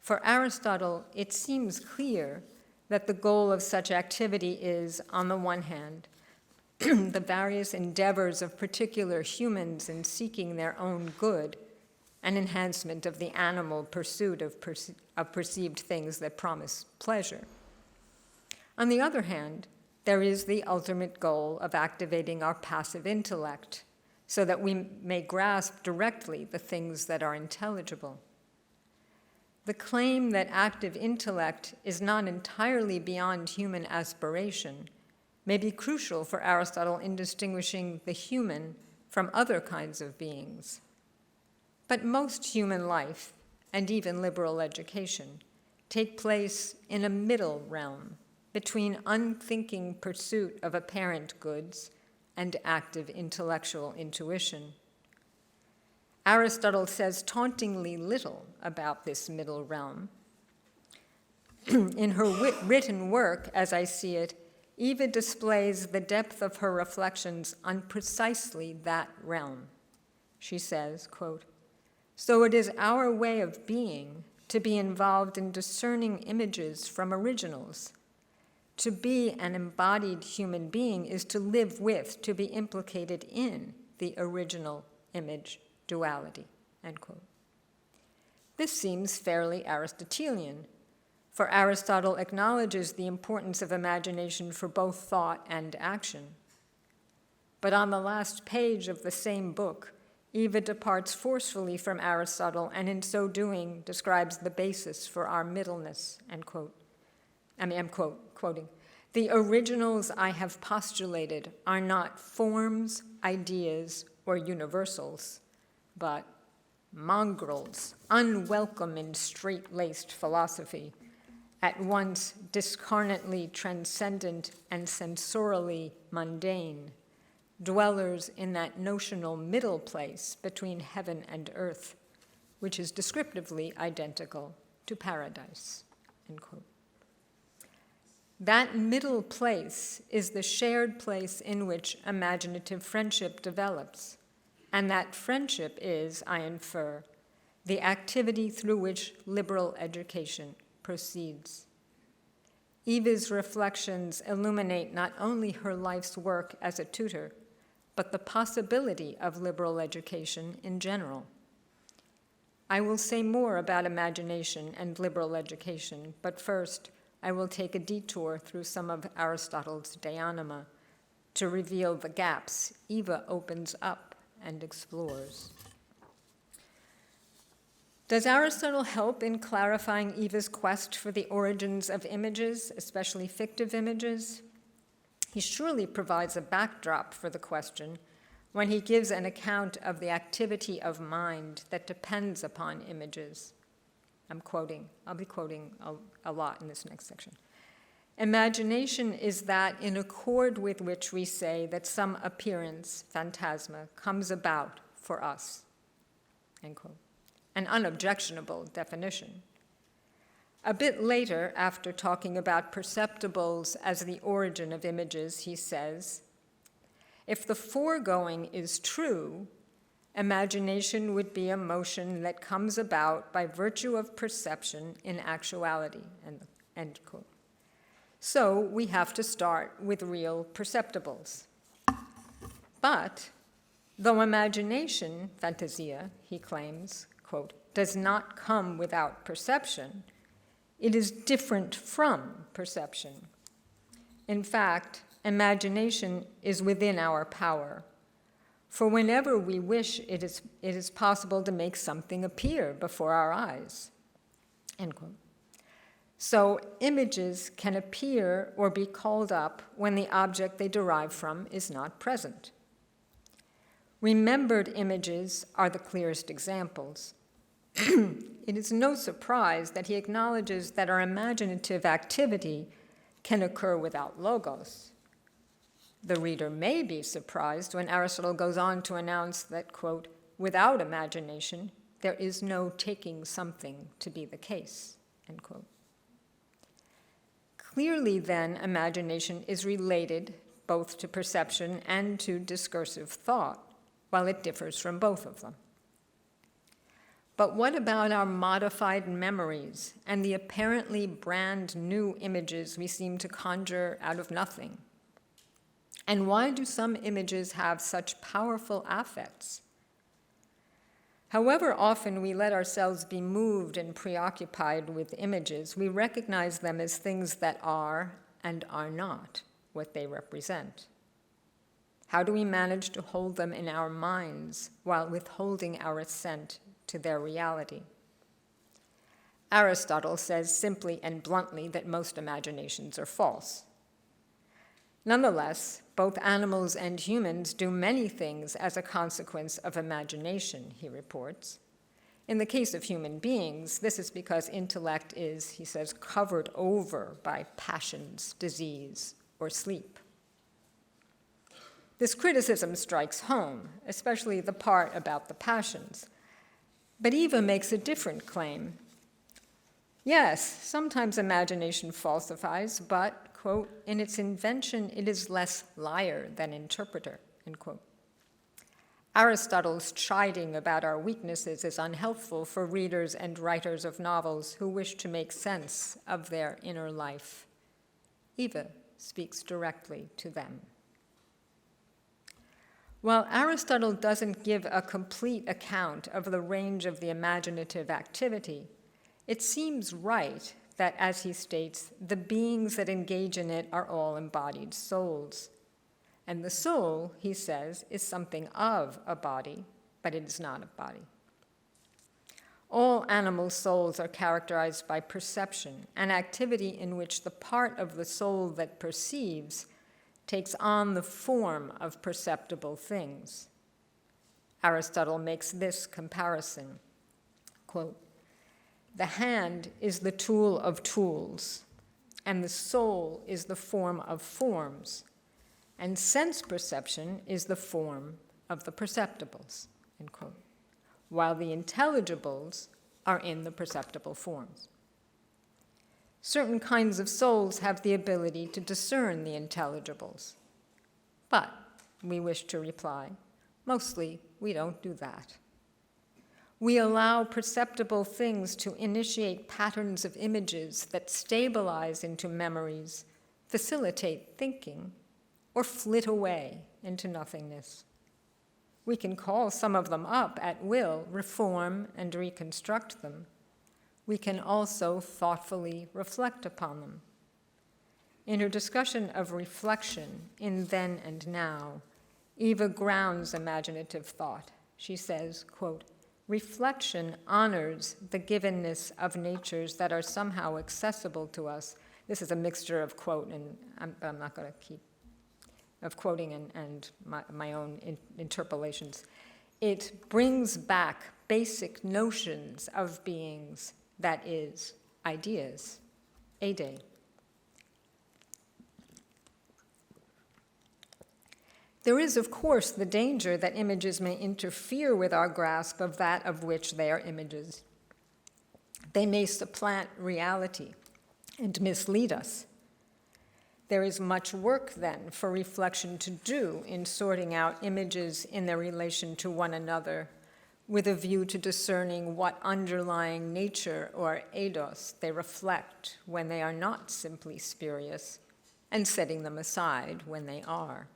[SPEAKER 3] For Aristotle, it seems clear that the goal of such activity is, on the one hand, the various endeavors of particular humans in seeking their own good, an enhancement of the animal pursuit of perceived things that promise pleasure. On the other hand, there is the ultimate goal of activating our passive intellect so that we may grasp directly the things that are intelligible. The claim that active intellect is not entirely beyond human aspiration may be crucial for Aristotle in distinguishing the human from other kinds of beings. But most human life, and even liberal education, take place in a middle realm between unthinking pursuit of apparent goods and active intellectual intuition. Aristotle says tauntingly little about this middle realm. In her written work, as I see it, Eva displays the depth of her reflections on precisely that realm. She says, quote, "So it is our way of being to be involved in discerning images from originals. To be an embodied human being is to live with, to be implicated in the original image duality," end quote. This seems fairly Aristotelian, for Aristotle acknowledges the importance of imagination for both thought and action. But on the last page of the same book, Eva departs forcefully from Aristotle and in so doing describes the basis for our middleness, end quote. I'm quoting. "The originals I have postulated are not forms, ideas, or universals, but mongrels, unwelcome in straight-laced philosophy, at once discarnately transcendent and sensorially mundane, dwellers in that notional middle place between heaven and earth, which is descriptively identical to paradise," end quote. That middle place is the shared place in which imaginative friendship develops, and that friendship is, I infer, the activity through which liberal education proceeds. Eva's reflections illuminate not only her life's work as a tutor, but the possibility of liberal education in general. I will say more about imagination and liberal education, but first, I will take a detour through some of Aristotle's De Anima to reveal the gaps Eva opens up and explores. Does Aristotle help in clarifying Eva's quest for the origins of images, especially fictive images? He surely provides a backdrop for the question when he gives an account of the activity of mind that depends upon images. I'll be quoting a lot in this next section. "Imagination is that in accord with which we say that some appearance, phantasma, comes about for us," end quote. An unobjectionable definition. A bit later, after talking about perceptibles as the origin of images, he says, "If the foregoing is true, imagination would be a motion that comes about by virtue of perception in actuality," end quote. So we have to start with real perceptibles. But though imagination, fantasia, he claims, quote, "does not come without perception, it is different from perception. In fact, imagination is within our power. For whenever we wish, it is possible to make something appear before our eyes," end quote. So images can appear or be called up when the object they derive from is not present. Remembered images are the clearest examples. It is no surprise that he acknowledges that our imaginative activity can occur without logos. The reader may be surprised when Aristotle goes on to announce that, quote, without imagination, there is no taking something to be the case, end quote. Clearly, then, imagination is related both to perception and to discursive thought, while it differs from both of them. But what about our modified memories and the apparently brand new images we seem to conjure out of nothing? And why do some images have such powerful affects? However often we let ourselves be moved and preoccupied with images, we recognize them as things that are and are not what they represent. How do we manage to hold them in our minds while withholding our assent to their reality? Aristotle says simply and bluntly that most imaginations are false. Nonetheless, both animals and humans do many things as a consequence of imagination, he reports. In the case of human beings, this is because intellect is, he says, covered over by passions, disease, or sleep. This criticism strikes home, especially the part about the passions. But Eva makes a different claim. Yes, sometimes imagination falsifies, but, quote, in its invention it is less liar than interpreter, end quote. Aristotle's chiding about our weaknesses is unhelpful for readers and writers of novels who wish to make sense of their inner life. Eva speaks directly to them. While Aristotle doesn't give a complete account of the range of the imaginative activity, it seems right that, as he states, the beings that engage in it are all embodied souls. And the soul, he says, is something of a body, but it is not a body. All animal souls are characterized by perception, an activity in which the part of the soul that perceives takes on the form of perceptible things. Aristotle makes this comparison, quote, the hand is the tool of tools, and the soul is the form of forms, and sense perception is the form of the perceptibles, end quote, while the intelligibles are in the perceptible forms. Certain kinds of souls have the ability to discern the intelligibles, but, we wish to reply, mostly we don't do that. We allow perceptible things to initiate patterns of images that stabilize into memories, facilitate thinking, or flit away into nothingness. We can call some of them up at will, reform and reconstruct them. We can also thoughtfully reflect upon them. In her discussion of reflection in Then and Now, Eva grounds imaginative thought. She says, quote, reflection honors the givenness of natures that are somehow accessible to us. This is a mixture of quote, and I'm not going to keep, of quoting and my own interpolations. It brings back basic notions of beings, that is, ideas, ide. There is, of course, the danger that images may interfere with our grasp of that of which they are images. They may supplant reality and mislead us. There is much work, then, for reflection to do in sorting out images in their relation to one another, with a view to discerning what underlying nature or eidos they reflect when they are not simply spurious, and setting them aside when they are.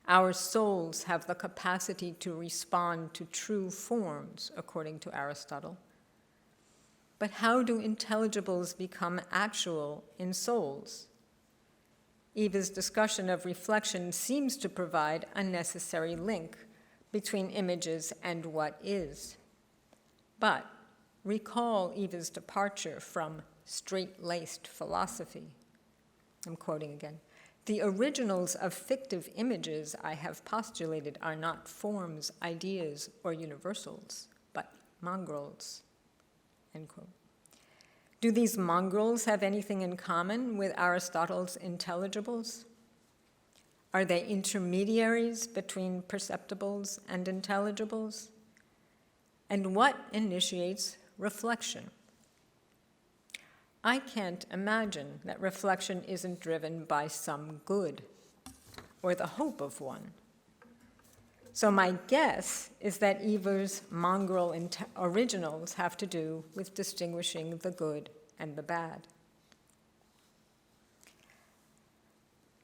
[SPEAKER 3] Our souls have the capacity to respond to true forms, according to Aristotle. But how do intelligibles become actual in souls? Eva's discussion of reflection seems to provide a necessary link between images and what is. But recall Eva's departure from straight-laced philosophy. I'm quoting again. The originals of fictive images I have postulated are not forms, ideas, or universals, but mongrels, end quote. Do these mongrels have anything in common with Aristotle's intelligibles? Are they intermediaries between perceptibles and intelligibles? And what initiates reflection? I can't imagine that reflection isn't driven by some good or the hope of one. So my guess is that Eva's mongrel originals have to do with distinguishing the good and the bad.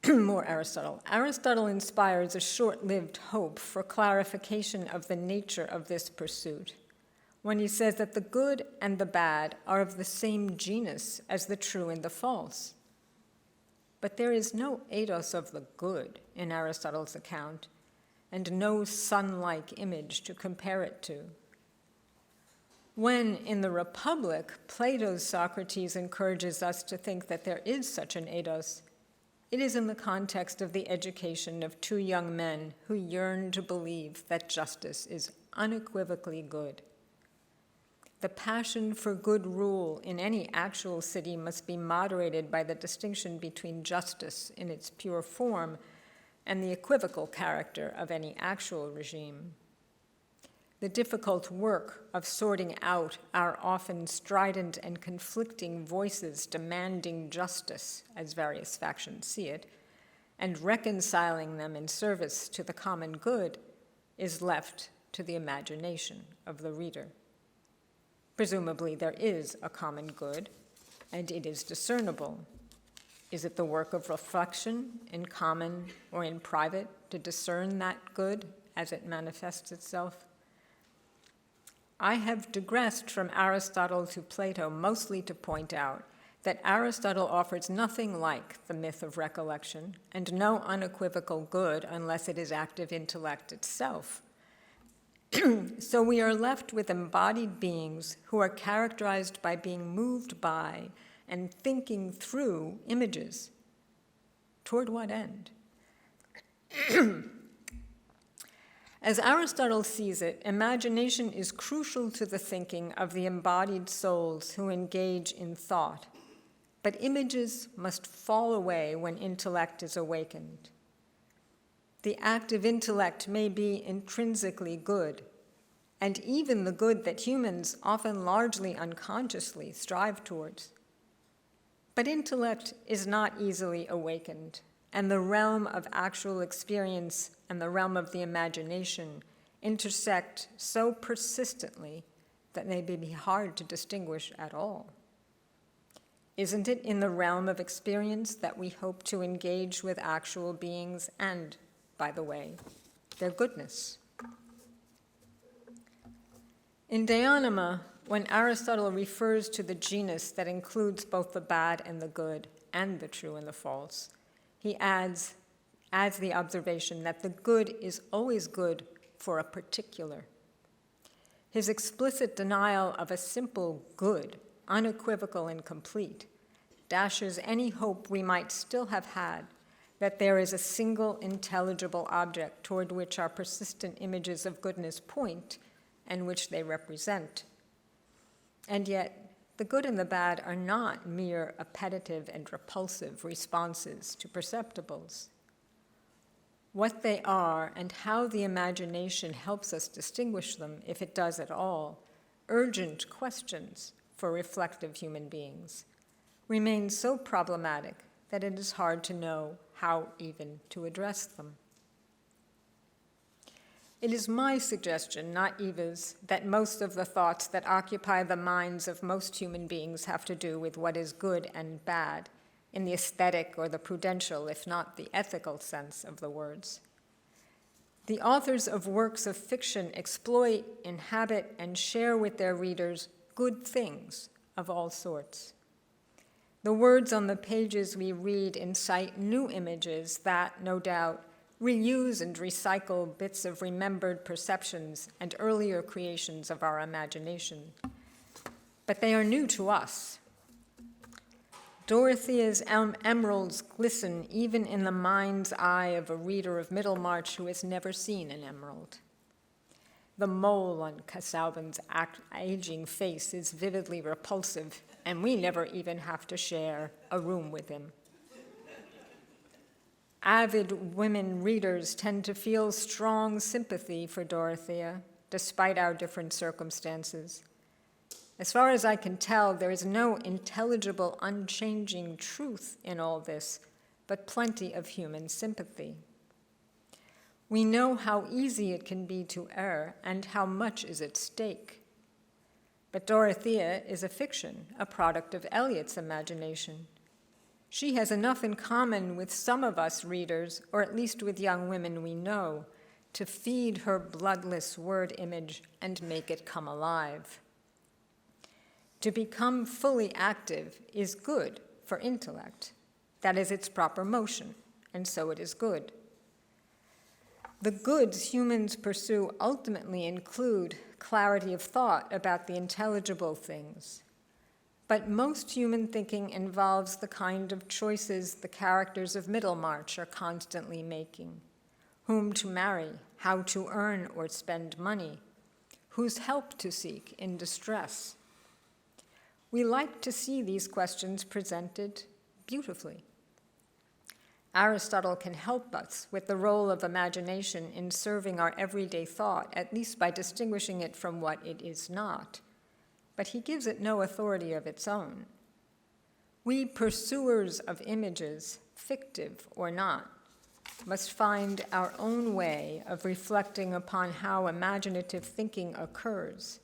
[SPEAKER 3] More Aristotle. Aristotle inspires a short-lived hope for clarification of the nature of this pursuit when he says that the good and the bad are of the same genus as the true and the false. But there is no eidos of the good in Aristotle's account, and no sun-like image to compare it to. When, in the Republic, Plato's Socrates encourages us to think that there is such an eidos, it is in the context of the education of two young men who yearn to believe that justice is unequivocally good. The passion for good rule in any actual city must be moderated by the distinction between justice in its pure form and the equivocal character of any actual regime. The difficult work of sorting out our often strident and conflicting voices demanding justice, as various factions see it, and reconciling them in service to the common good is left to the imagination of the reader. Presumably there is a common good, and it is discernible. Is it the work of reflection in common or in private to discern that good as it manifests itself? I have digressed from Aristotle to Plato mostly to point out that Aristotle offers nothing like the myth of recollection and no unequivocal good unless it is active intellect itself. So we are left with embodied beings who are characterized by being moved by and thinking through images. Toward what end? As Aristotle sees it, imagination is crucial to the thinking of the embodied souls who engage in thought, but images must fall away when intellect is awakened. The active intellect may be intrinsically good, and even the good that humans often largely unconsciously strive towards. But intellect is not easily awakened, and the realm of actual experience and the realm of the imagination intersect so persistently that they may be hard to distinguish at all. Isn't it in the realm of experience that we hope to engage with actual beings and, by the way, their goodness? In De Anima, when Aristotle refers to the genus that includes both the bad and the good and the true and the false, he adds the observation that the good is always good for a particular. His explicit denial of a simple good, unequivocal and complete, dashes any hope we might still have had that there is a single intelligible object toward which our persistent images of goodness point and which they represent. And yet, the good and the bad are not mere appetitive and repulsive responses to perceptibles. What they are and how the imagination helps us distinguish them, if it does at all, urgent questions for reflective human beings, remain so problematic that it is hard to know how even to address them. It is my suggestion, not Eva's, that most of the thoughts that occupy the minds of most human beings have to do with what is good and bad, in the aesthetic or the prudential, if not the ethical sense of the words. The authors of works of fiction exploit, inhabit, and share with their readers good things of all sorts. The words on the pages we read incite new images that, no doubt, reuse and recycle bits of remembered perceptions and earlier creations of our imagination. But they are new to us. Dorothea's emeralds glisten even in the mind's eye of a reader of Middlemarch who has never seen an emerald. The mole on Casaubon's aging face is vividly repulsive, and we never even have to share a room with him. Avid women readers tend to feel strong sympathy for Dorothea, despite our different circumstances. As far as I can tell, there is no intelligible, unchanging truth in all this, but plenty of human sympathy. We know how easy it can be to err and how much is at stake. But Dorothea is a fiction, a product of Eliot's imagination. She has enough in common with some of us readers, or at least with young women we know, to feed her bloodless word image and make it come alive. To become fully active is good for intellect. That is its proper motion, and so it is good. The goods humans pursue ultimately include clarity of thought about the intelligible things. But most human thinking involves the kind of choices the characters of Middlemarch are constantly making. Whom to marry, how to earn or spend money, whose help to seek in distress. We like to see these questions presented beautifully. Aristotle can help us with the role of imagination in serving our everyday thought, at least by distinguishing it from what it is not. But he gives it no authority of its own. We pursuers of images, fictive or not, must find our own way of reflecting upon how imaginative thinking occurs,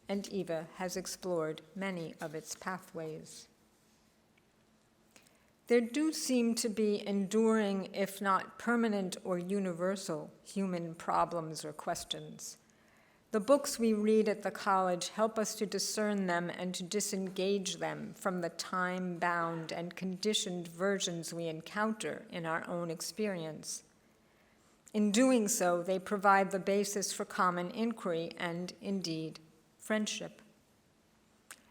[SPEAKER 3] and Eva has explored many of its pathways. There do seem to be enduring, if not permanent or universal, human problems or questions. The books we read at the college help us to discern them and to disengage them from the time-bound and conditioned versions we encounter in our own experience. In doing so, they provide the basis for common inquiry and, indeed, friendship.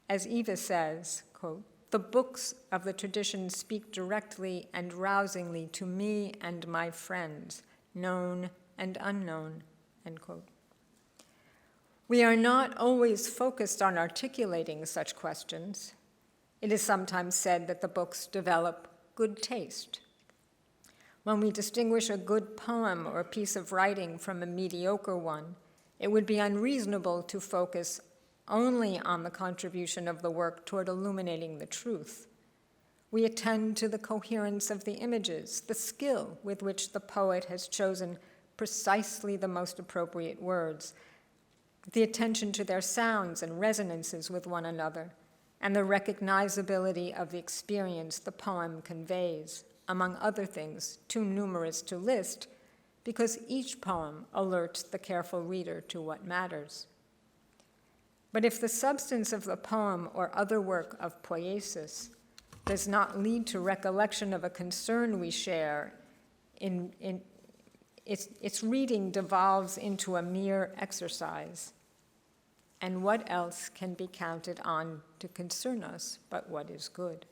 [SPEAKER 3] As Eva says, quote, "The books of the tradition speak directly and rousingly to me and my friends, known and unknown," end quote. We are not always focused on articulating such questions. It is sometimes said that the books develop good taste. When we distinguish a good poem or a piece of writing from a mediocre one, it would be unreasonable to focus only on the contribution of the work toward illuminating the truth. We attend to the coherence of the images, the skill with which the poet has chosen precisely the most appropriate words, the attention to their sounds and resonances with one another, and the recognizability of the experience the poem conveys, among other things too numerous to list, because each poem alerts the careful reader to what matters. But if the substance of the poem or other work of poiesis does not lead to recollection of a concern we share, its reading devolves into a mere exercise. And what else can be counted on to concern us but what is good?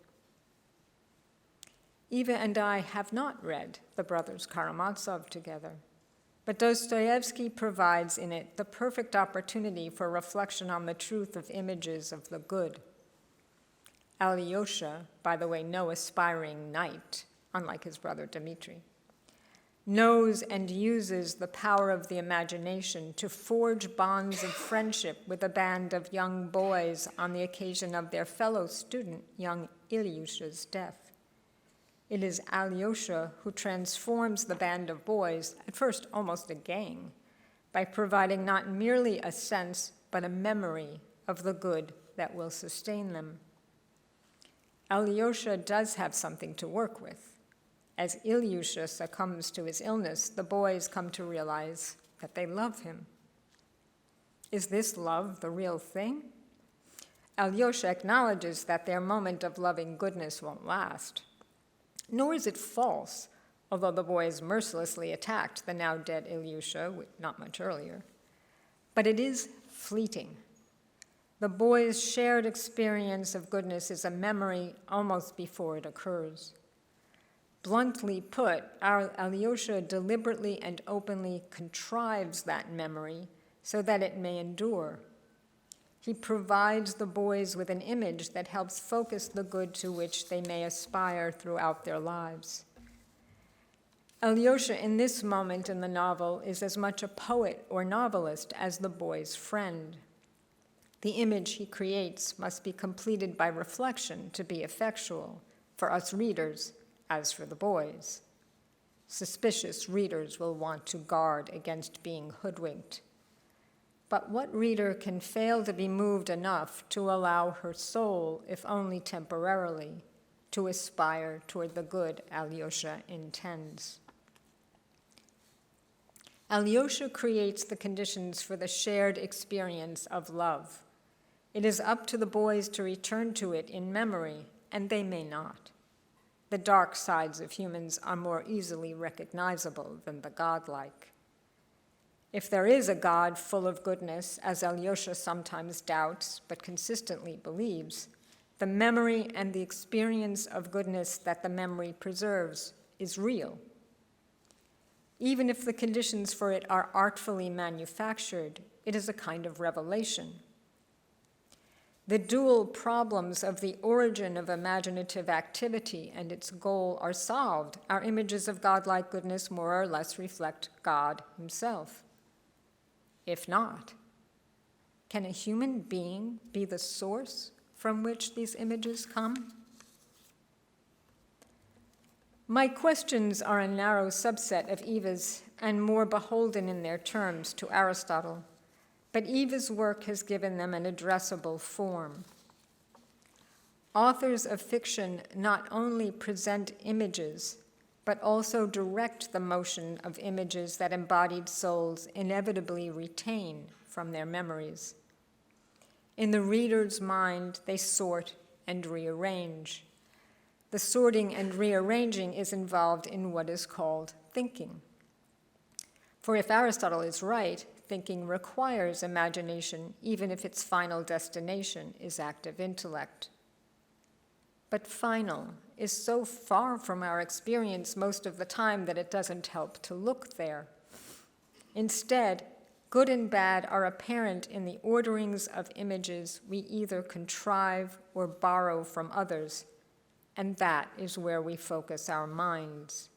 [SPEAKER 3] Eva and I have not read The Brothers Karamazov together, but Dostoevsky provides in it the perfect opportunity for reflection on the truth of images of the good. Alyosha, by the way, no aspiring knight, unlike his brother Dmitri, knows and uses the power of the imagination to forge bonds of friendship with a band of young boys on the occasion of their fellow student, young Ilyusha's death. It is Alyosha who transforms the band of boys, at first almost a gang, by providing not merely a sense, but a memory of the good that will sustain them. Alyosha does have something to work with. As Ilyusha succumbs to his illness, the boys come to realize that they love him. Is this love the real thing? Alyosha acknowledges that their moment of loving goodness won't last. Nor is it false, although the boys mercilessly attacked the now dead Ilyusha not much earlier. But it is fleeting. The boy's shared experience of goodness is a memory almost before it occurs. Bluntly put, our Alyosha deliberately and openly contrives that memory so that it may endure. He provides the boys with an image that helps focus the good to which they may aspire throughout their lives. Alyosha, in this moment in the novel, is as much a poet or novelist as the boy's friend. The image he creates must be completed by reflection to be effectual, for us readers as for the boys. Suspicious readers will want to guard against being hoodwinked. But what reader can fail to be moved enough to allow her soul, if only temporarily, to aspire toward the good Alyosha intends? Alyosha creates the conditions for the shared experience of love. It is up to the boys to return to it in memory, and they may not. The dark sides of humans are more easily recognizable than the godlike. If there is a God full of goodness, as Alyosha sometimes doubts but consistently believes, the memory and the experience of goodness that the memory preserves is real. Even if the conditions for it are artfully manufactured, it is a kind of revelation. The dual problems of the origin of imaginative activity and its goal are solved. Our images of godlike goodness more or less reflect God himself. If not, can a human being be the source from which these images come? My questions are a narrow subset of Eva's and more beholden in their terms to Aristotle, but Eva's work has given them an addressable form. Authors of fiction not only present images, but also direct the motion of images that embodied souls inevitably retain from their memories. In the reader's mind, they sort and rearrange. The sorting and rearranging is involved in what is called thinking. For if Aristotle is right, thinking requires imagination, even if its final destination is active intellect. But final is so far from our experience most of the time that it doesn't help to look there. Instead, good and bad are apparent in the orderings of images we either contrive or borrow from others, and that is where we focus our minds.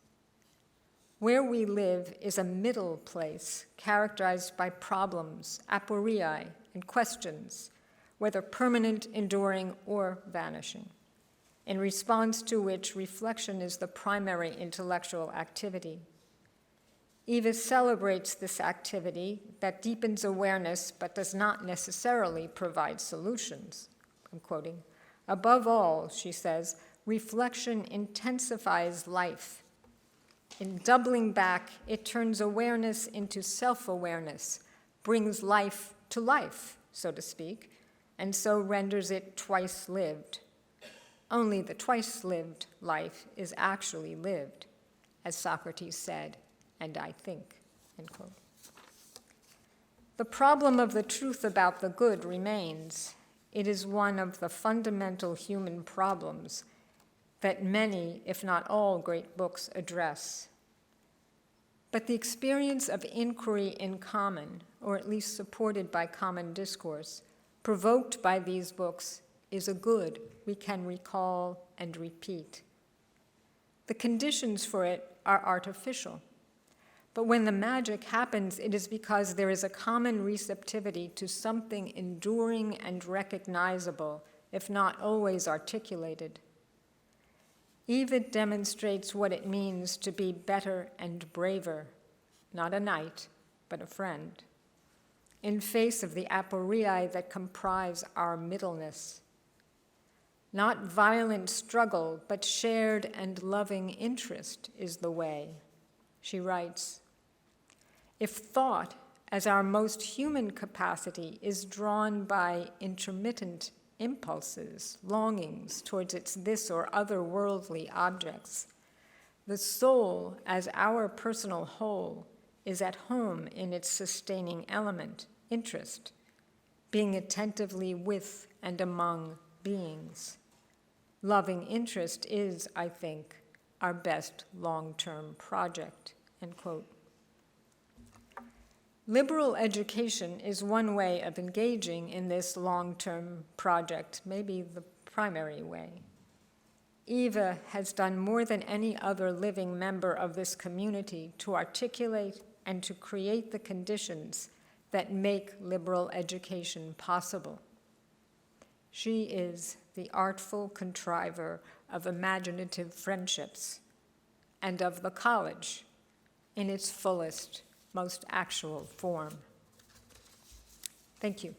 [SPEAKER 3] Where we live is a middle place characterized by problems, aporiae, and questions, whether permanent, enduring, or vanishing, in response to which reflection is the primary intellectual activity. Eva celebrates this activity that deepens awareness but does not necessarily provide solutions. I'm quoting, "Above all," she says, "reflection intensifies life. In doubling back, it turns awareness into self-awareness, brings life to life, so to speak, and so renders it twice-lived. Only the twice-lived life is actually lived, as Socrates said, and I think," end quote. The problem of the truth about the good remains. It is one of the fundamental human problems that many, if not all, great books address. But the experience of inquiry in common, or at least supported by common discourse, provoked by these books, is a good we can recall and repeat. The conditions for it are artificial, but when the magic happens, it is because there is a common receptivity to something enduring and recognizable, if not always articulated. Eva demonstrates what it means to be better and braver, not a knight, but a friend, in face of the aporiae that comprise our middleness. Not violent struggle, but shared and loving interest is the way. She writes, "If thought, as our most human capacity, is drawn by intermittent impulses, longings towards its this or other worldly objects, the soul, as our personal whole, is at home in its sustaining element, interest, being attentively with and among beings. Loving interest is, I think, our best long-term project, end quote. Liberal education is one way of engaging in this long-term project, maybe the primary way. Eva has done more than any other living member of this community to articulate and to create the conditions that make liberal education possible. She is the artful contriver of imaginative friendships and of the college in its fullest, most actual form. Thank you.